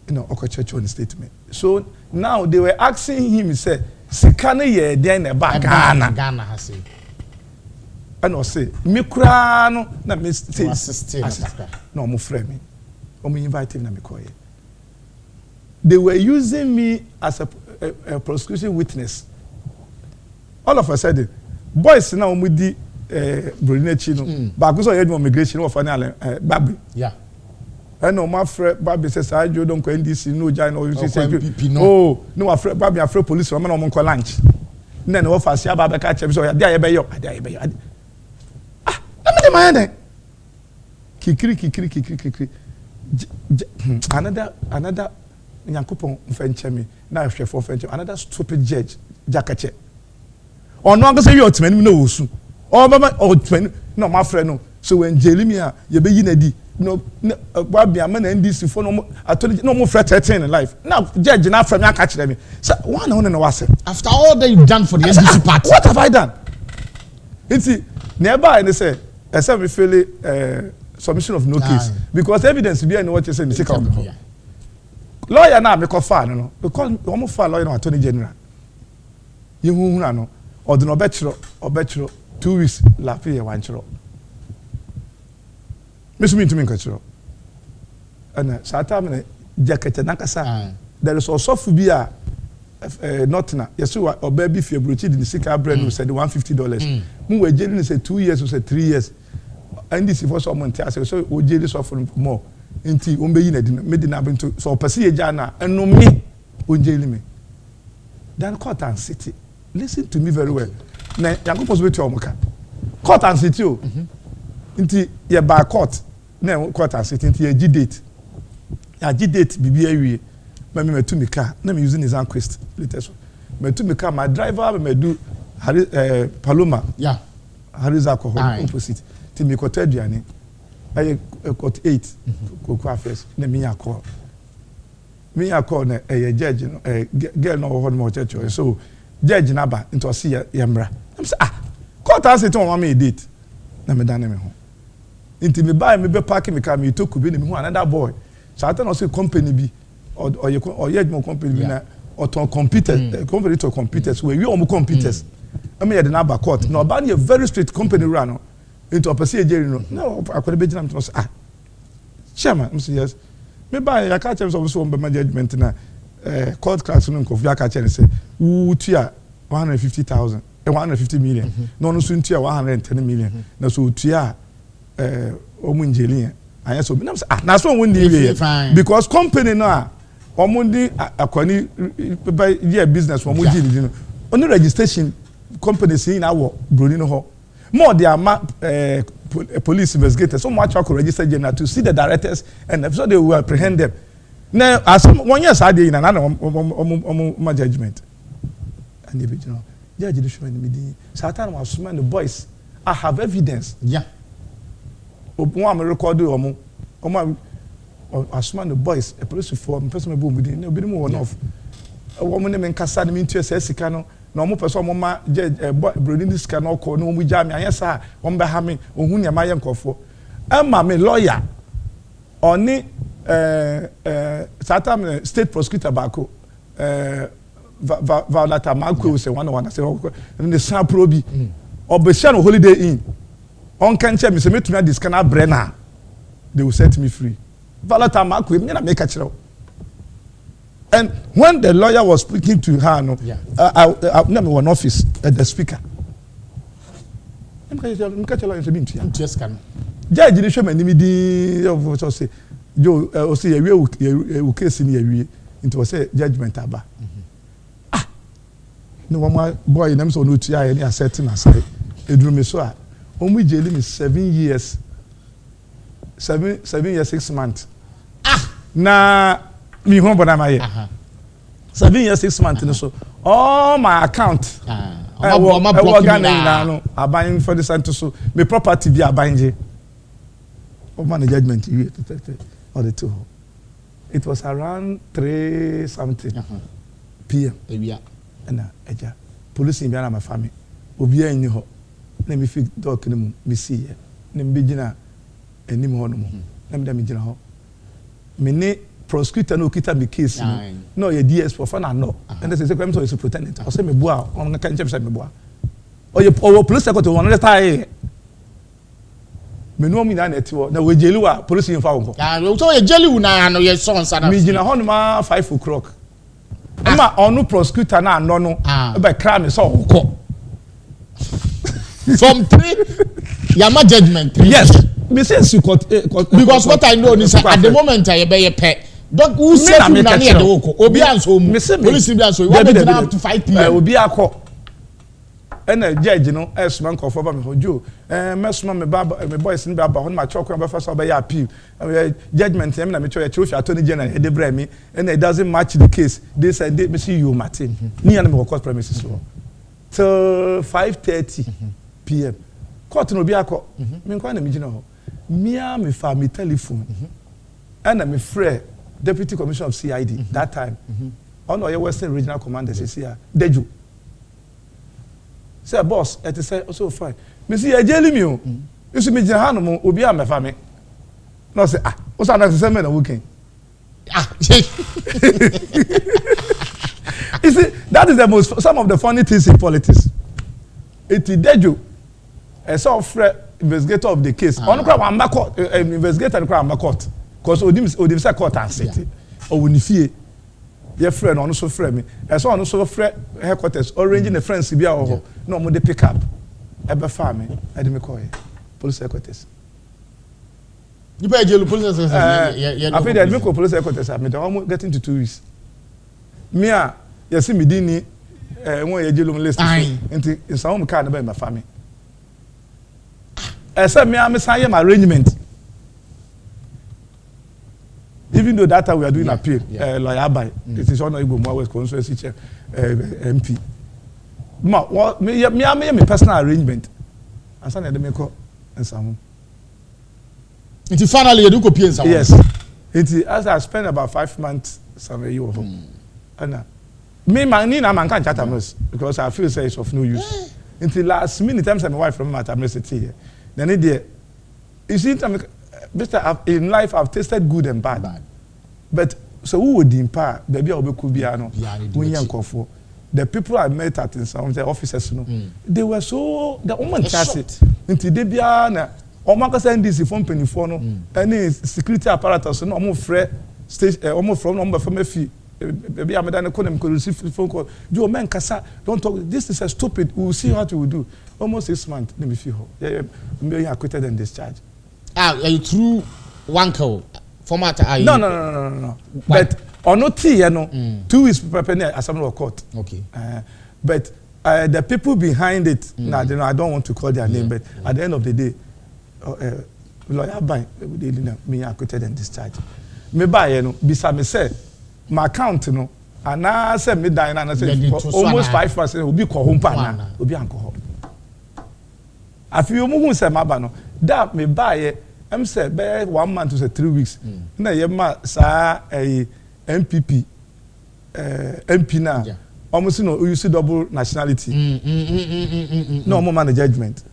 You know, Okochecho on the statement. So now they were asking him, he said, Sikane ye then a back Ghana has said. And I say, Mikrano, na me say, no, my friend, or me invite him na me call. They were using me as a prosecution witness. All of a sudden, boys now with the Brunei Chino, but because I had migration of an Babi. Yeah. I know my friend Babi says, I don't go NDC, no giant or you say, oh, no, my friend Babi, afraid police, I'm on lunch. Then offer Siaba catch him, so I dare be up. Kikiri. Another Yankupon Fenchemi, now chef for French, another stupid judge, Jackache. Or no, I say you're 20 minutes. Or my friend, no. So when Jelimia, you be in no, Babi, I'm an NDC for no, I told you no more fret 13 in life. Now, judge, enough from your catch them. So, one on and was after all that you've done for the NDC party, what have I done? It's nearby, and they say, I said, we feel submission of no case because evidence behind what you say in the second. Lawyer now, make a fan, no, because almost far lawyer, attorney general. You know, or the no bachelor, 2 weeks, Lafayette, one chiro. Miss me to me, control. And Satam, jacket and Nakasa. There is also Fubia, not now. Yes, or baby, if you're in the sick brand, who said $150. Who generally said 2 years, who said 3 years. And this is for someone to ask, so we jail suffering more. Inti umbe made in happen to so perceive jana and no me on jail me. Then court and city. Listen to me very well. Now, you're supposed to be to Omoka. Court and city. Inti ye by court. Now court and city into a G date. A G date BBA. Me to me car. Now me using his Quest latest. Me to me car. My driver me do Paloma. Yeah. Harry's alcohol opposite. Till me court Diani. I got 8 cocoa first. Then me a call. Me a call a judge, girl no one more church. So judge naba into see yamra. I'm say court has it on me date. Na me dane me ho. Inti me buy me be parking me car me to kube me another boy. So I tell say company be or yet more company be na or to computers company to computers where we all computers. I mean the number court. No ban a very strict company run into a person jerry no I could be jam say chairman I say yes. Me buy ya catch them so be management na court class no ko via catch say who tia 150,000 150 million. No so tia 110 million. Na so tia omunjeli anya so na say na so won dey because company no omundi akwani yeah business for omundi ni no only registration company say na wo broni no ho more there police investigators so much to register general to see the directors and so they will apprehend them now as 1 year sad na my judgment and the original judge dey show me satan was man the boys I have evidence yeah one me record omo asman the boys a police for person me boom bi no bi mo one off omo ne me nkasa ne me ntua sika no na omo person omo ma broni this sika no call no omo gya me ayesa omo be ha me ohun ne ma ye nkofo ama me lawyer oni Satam state prosecutor bako Valata Marco say one say the San Probi Obeshan Holiday Inn on can check me say me to this can brenna they will set me free Valata Marco me na make a chiro and when the lawyer was speaking to her no I never one office at the speaker I'm catch lawyer say me to scan judge dey show me ni di of say Joe o say we case ni awie into we say judgment aba no one boy them so no tia any asserting aside eduru me so a omu jeli me 7 years 6 months na me home bona my 7 years 6 months no so all my account I no aban for the center so me property be abanje o man judgment you or the two it was around 3 something PM and eja police in my family obi an ni ho na me fi dock ni mu me see ye na me gina enim ho no mo na me da me gina ho me ne prosecutor no kita me case no ye DS for na no and they say crime so is pretending I say me boa on kan chem say me boa o police secretary one let tie me no mi na netiwo na we jeli wa police in fa wonko so ye jeli una no ye son sana me gina ho no ma 5 o'clock ma onu prosecutor na no no be crime so wonko from 3 yama judgment 3 yes me say you court because what I know is at the moment I be pay donc who say you na near the woko obi anso mu police bi anso we be up to 5 PM obi akọ ena judge no esman confirm ba me hojo mesman me boys ni ba ho na chokwa ba fa so ba ya appeal judgment em na me choya trophy attorney general e dey bring me and it doesn't match the case they said they see you Martin ni na me court premises so till 5:30 PM court no bi akọ me kwa na me gina ho mia me fa me telephone and me frère deputy commissioner of CID that time on your Western Regional Commander say here Deju say boss et say also fine me see e jeli mi o isu me gina ha no mo obi a me fa me no say o sa na say me na weekend you see that is some of the funny things in politics it Deju so frère investigator of the case on kra wa court investigator kra wa court because odim say court and city o woni fie ye friend on so friend me so on so friend headquarters arranging the friends bia ho no mo dey pick up e be fa me e dey me call police headquarters you pay jail police headquarters I feel that me call police headquarters me dey almost getting to 2 weeks me a you see me din ni won ye jail list enti some me card be my family say me am say my arrangement even though that time we are doing appeal lawyer by it is on Igbo West constituency chair MP me personal arrangement and say na dem call ensam it finally you do copy ensam yes it as I spent about 5 months some year of and me man ni na man kan chat amos because I feel say it's of no use until last minute time say my wife from Matamese here then it You see, Mr. In life, I've tasted good and bad. But so who would impact baby or Kubiano? The people I met at in some of the offices, they were so the woman classic into Debiana or Marcus NDC from Penifono, any security apparatus, no more fresh stage, almost from number from a fee. Maybe I'm a could receive phone call. You man, Casa, don't talk. This is a stupid. We'll see what we will do. Almost 6 months, let me feel. Yeah, maybe acquitted and discharged. Are you through one call? Format? No. But or no tea, you know, 2 weeks preparing assembly of court. Okay. But the people behind it, now I don't want to call their name, but at the end of the day, lawyer by me acquitted and discharged. Me buy, you know, beside me say. My account, you know, and I said me dying and I said almost 5% will be called home partner, will be alcohol. A few months, Mabano, that me buy it. I'm said, 1 month to 3 weeks. No, you must say a MPP, MP now. Almost you see double nationality. No more money judgment.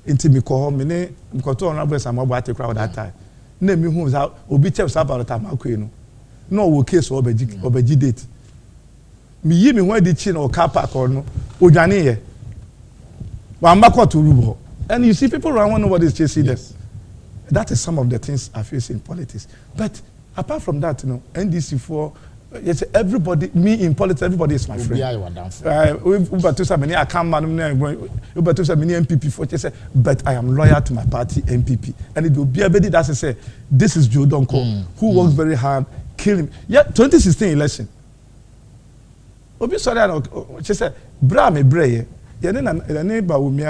Into me call home, me because two honorable some about the crowd that time. Name me who's out, obi chefs about the time, okay. No wo case obeji date me yi me when the chin or car park or no ojane here wa mbakọ to rubo and you see people around nobody is chasing them. That is some of the things I face in politics, but apart from that, you know, NDC for yes, everybody, me in politics, everybody is my friend. But to some many I can't man, but to some many MPP for just but I am loyal to my party MPP, and it will be a bit that I say this is Joe Donko who works very hard. Kill him. Yeah, 2016 election. Obi sorry, she said, "Bra me breye." Yeah, the neighbor with me,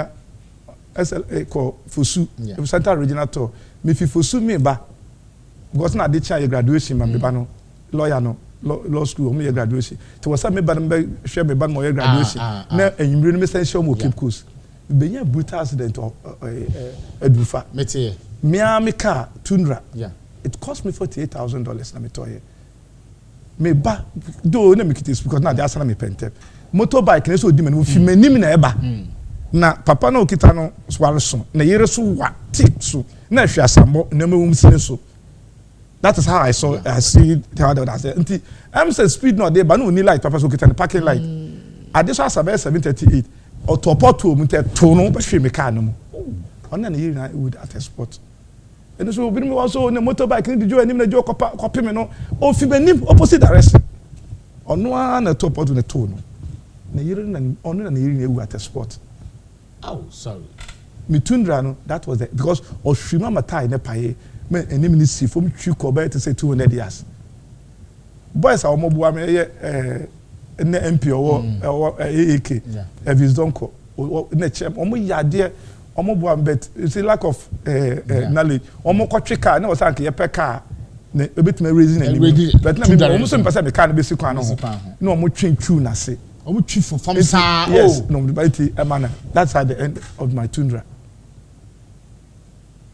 SLA call Fusu, Central Regional Tour. Me fi Fusu me ba. Because na dey change graduation, me ba no lawyer no law school me graduation. To was me ba me share me ba mo graduation. Na enyimire me say show mo Cape Coast. Be nya brutal accident edufa. Me car Tundra. Yeah. It cost me $48,000 na me toye. Me ba do na me kitis because na dey asana me pente. Motorbike na so di me no fi manim na eba. Na papa na okita no sware so. Na yere so wa tip so. Na hwe asambo na me wum sine so. That is how I see how that say. Nti I'm say speed no dey ba no ni light papa so okita the parking light. Ade so asabe 738. Otopoto mu te to no ba hwe me car no mu. Ona na yere na would at a spot. And so we also on the motorbike in the Joe and in the Joe copy me no or Fibenim opposite direction. On no one at top of the tone. The urine and honor and urine at a spot. Oh, sorry. Me Tundrano, that was it because or Shima Matai ne paye me and him see from Chuko to say 200 years. Boys are mobile MP or AAK. If it's donko or Nechem or Yadia. But it's a lack of knowledge. Omo kotrika na osanke ye pe car na ebetime raising any. But na me omo so mpasa me car na besi kwan no ho. Na omo twentwu na se. Omo twi for farm sa. Yes, no me baiti emana. That's at the end of my Tundra.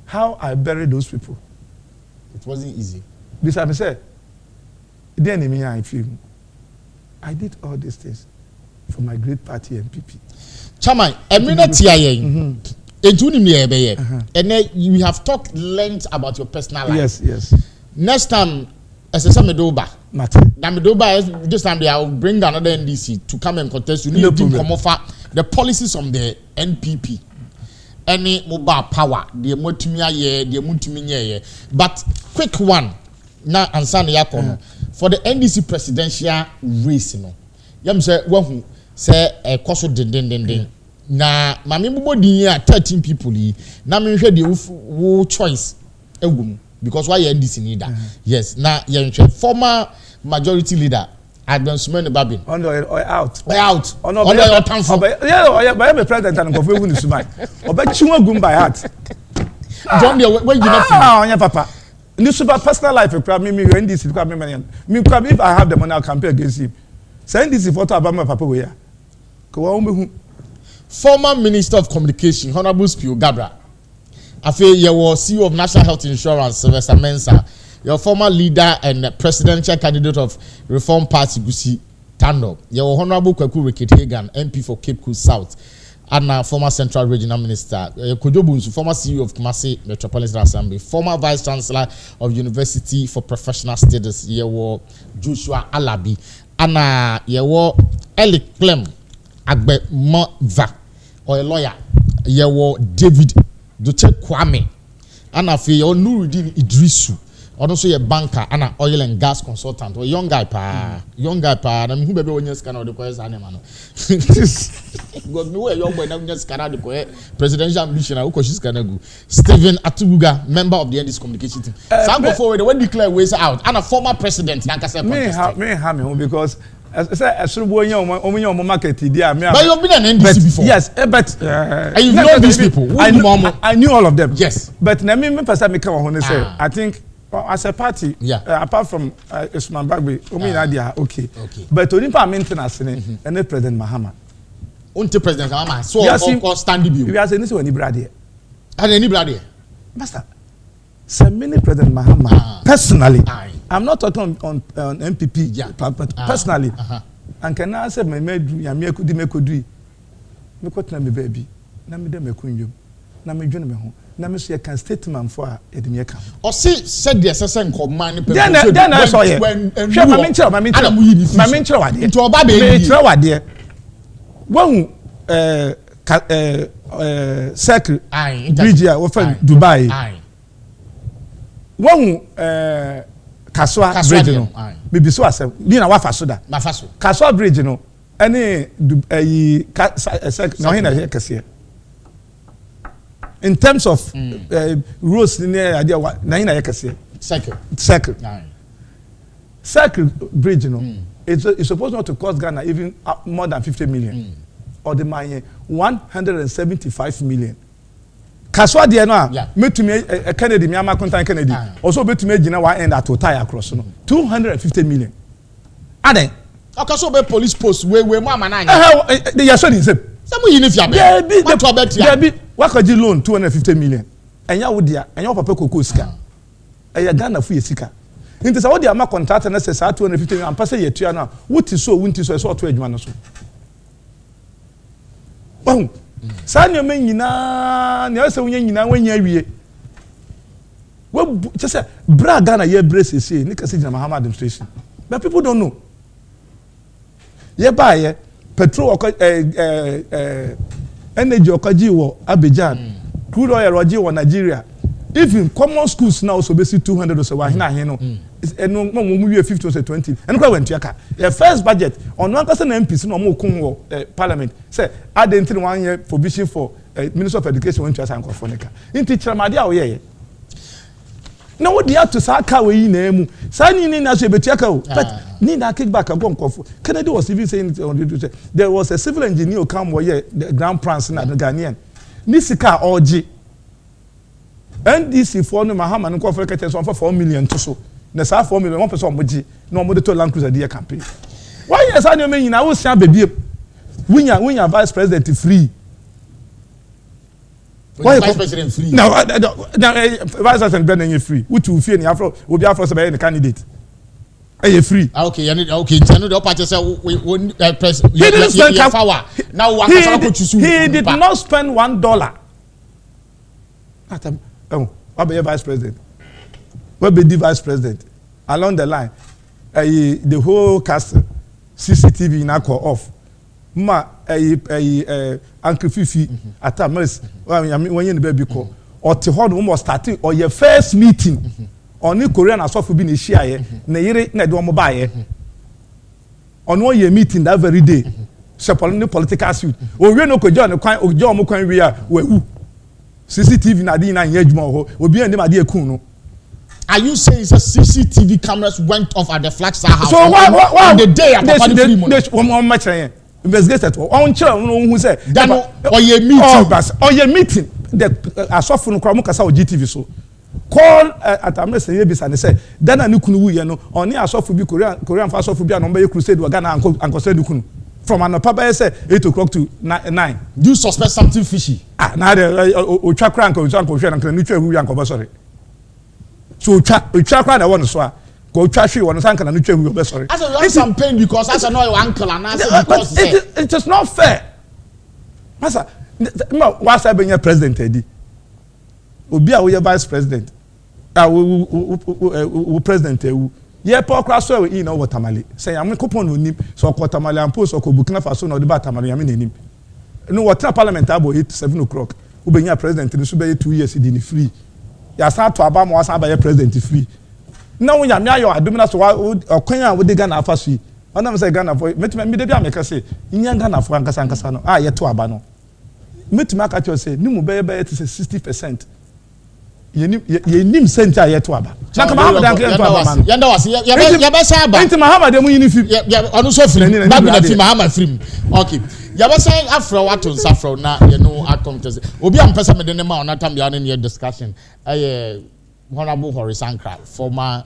How I buried those people. It wasn't easy. Because I say, the enemy I feel. I did all these things for my great party MPP. Chairman, and we have talked length about your personal life. Yes. Next time, as a Medoba, this time I'll bring another NDC to come and contest. You need to come offer the policies of the NPP. Any mobile power, the Motumia, the Mutuminia. But quick one, now answer for the NDC presidential race. Yam say, one say a cost of den. Na mami body 13 people na me hwe the wo choice egum because why NDC need that. Yes, na ye former majority leader Adon Sumen Babin on out on your town yeah my president and go for win Suman obachiwa gum by heart John the when you not on papa this super personal life me NDC me if I have the money I'll campaign against him send this photo about my papa we ko former Minister of Communication, Honorable Spio Gabra. Afe, you were CEO of National Health Insurance, Sylvester Mensah. Your former leader and presidential candidate of Reform Party, Gusi Tando. You were Honorable Kwaku Rickett Hagan, MP for Cape Coast South. and former Central Regional Minister, Kojo Bunsu, former CEO of Kumasi Metropolitan Assembly, former Vice Chancellor of University for Professional Studies, Yewo Joshua Alabi, and Yewo Eli Clem Agbe Mova, or a lawyer, Yewo David Duche Kwame, and Yewo Nuruddin Idrisu. Also a banker and an oil and gas consultant or young guy pa and who baby when you scan out the coins animal. God no way young boy now just scan out the presidential ambition and who she's gonna go. Stephen Atuguga, member of the NDC communication team. Some go forward when declare ways out and a former president me because as I said when you market there. But you've been an NDC before. Yes, but and you know these people. I knew all of them. Yes. But na me person me come on say I think as a party, apart from Usman Bagbe, okay. But Onipa maintenance and the President Mahama. Until President Mahama, so standing view. We are saying this when anybody. And anybody. Master, so many President Mahama personally. I'm not talking on MPP, but personally. And can I say me could me baby. Na me dem ekunyo. Na me dwene me ho. Na me so can statement for edemie ka. O see said the assessment command people. Then I saw here. Hwe ma me nkyere wade. Nti oba be me nkyere wade. Won circle bridge ya ofa Dubai. Won Kaswa bridge no. Bibi so asem. Bi na wafa so da. Mafa so. Kaswa bridge no. Any no hina kese. In terms of roads in the idea what na kese. Circle. Circle bridge no. It's supposed not to cost Ghana even more than 50 million. Or the money 175 million. Kaswa there no me to me Kennedy me ama contact Kennedy. Also be to me gina one end at Otaya across no. 250 million. Aden Akaso be police post we mama na anya. They are so the same. Some you need there be wakaji loan 250 million. Enya wo dia, enya papa koko sika. Eya Ghana fu yesika. Nti sa wo dia ma contract na se sa 250 million ampa se yetua na. Wuti so so to adwuma no so. Oh. Sa nyoma nyina, ne se wonya nyina wanya wie. Wo just say bra Ghana ye brace say ni kase jina Mahama administration. But people don't know. Ye ba ye petrol energy okaji wo Abidjan. Crude oil oji wo Nigeria. Even common schools now so basic 200 or so wa hina no. No mo 50 or 20. And kwa went yaka. The first budget on one person MPs no mo kun wo parliament. Say add into 1 year provision for Minister of Education went to Sankofonica. In teacher madia wo ye. Na wo dia to saka we yi na emu. Sa ni na so betuaka o. But ni na kickback go nkofo. Kennedy was even saying it on the there was a civil engineer come where the Grand Prince na Ghanaian. Ni sika oji. NDC for no Mahama no nkofo kete so for 4 million to so. Na sa 4 million one person omoji na omo de to Land Cruiser dia campaign. Why yes any men na wo sia bebie. Winya vice president free. Why vice president free? No, vice president Ben free. Who to fear ni afro obi afro say be the candidate. Are free? Okay, okay. Channel the party say we press. He didn't spend now one he did not spend $1. What be vice president? What be the vice president? Along the line, the whole castle CCTV now call off. Ma Uncle Fifi at Ames when you baby call or to hold almost starting or your first meeting. Only Korean as of being a share, na yere na do mo buy. On one year meeting that very day, support political suit. O we no ko join kwan o join mo kwan we a we CCTV na dey na yedwuma ho. Obi an dem ade ekun no. Are you saying the CCTV cameras went off at the Flagstaff house? So why the day at the one match investigate on chere no hu say that or your meeting or your meeting the asofo no kwa mo kasa o GTV so. Call at Amnesty Yebis and say, then I knew Kunu, no, only a soft be Korean fast off be an number crusade, Ghana and Kosed from an papa say 8 o'clock to 9. Do you suspect something fishy? Now the track rank of Uncle Shan and Nutra who are sorry. So track rank I want to swear. Go trash you on the Sankan and Nutra who are sorry. As a campaign because as I know your uncle and answer because it is not fair. Master, ma wasa be president edi obi a we vice president we president ewu ye pa okra so e na watermale say am kopon onim so watermale am post ko Burkina Faso na de ba watermale yam na nim no water parliament abo 7 o'clock we be president ni so be 2 years di ni free ya sa to aba mo wasa ba president free na wo yam ayo adomina so okwan a wo de Ghana afa so ona me say Ghana for me de bia me ka say nya Ghana for ankasa no ye to aba no metima ka cho say ni mu be 60% yenim center ye to aba na ka Muhammad an ke to aba man yanda wase ya be say aba enti Muhammad mu yini fi onu so free babina fi Muhammad free okay ya be say afro wato safro na ye no akomtese obi am pesa me de ne ma ona tam ya ne discussion Honorable Horace Ankra, former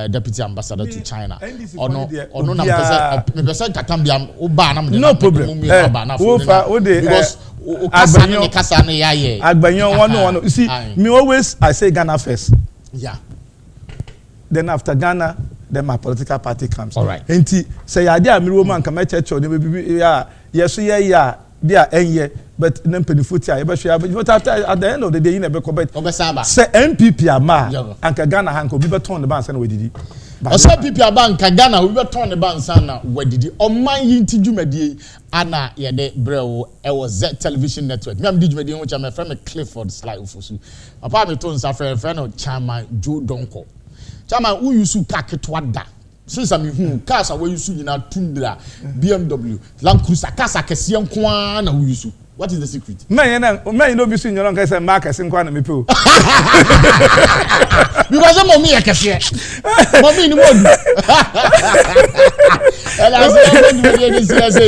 deputy ambassador to China. Ono na mpesa katambia oba na no problem. Because Agbanyo one. You see, I say Ghana first. Yeah. Then after Ghana, then my political party comes. All right. Enti say idea me woman come church or yes Bia enye but nem penifuti a but after at the end of the day you never go bet say MPP ama anka Ghana hanko bi beton the bank na wedidi o say MPP aba anka Ghana we beton the bank na wedidi o man yinti dwumadie ana ye de brewo e was Z television network me am di dwumadie ho cha me friend me Clifford Slide Ofosu papa me to nsa friend no Chairman Joe Donko Chairman who yusu kaketwa da since I'm who cars away you soon in Tundra, BMW, Land Cruiser, Casa Cassian Kwan, and who you what is the secret? Man, you know, be seen your uncle and Marcus and Kwan and me too. Because I'm on me a cashier. Mommy, no more. And I say,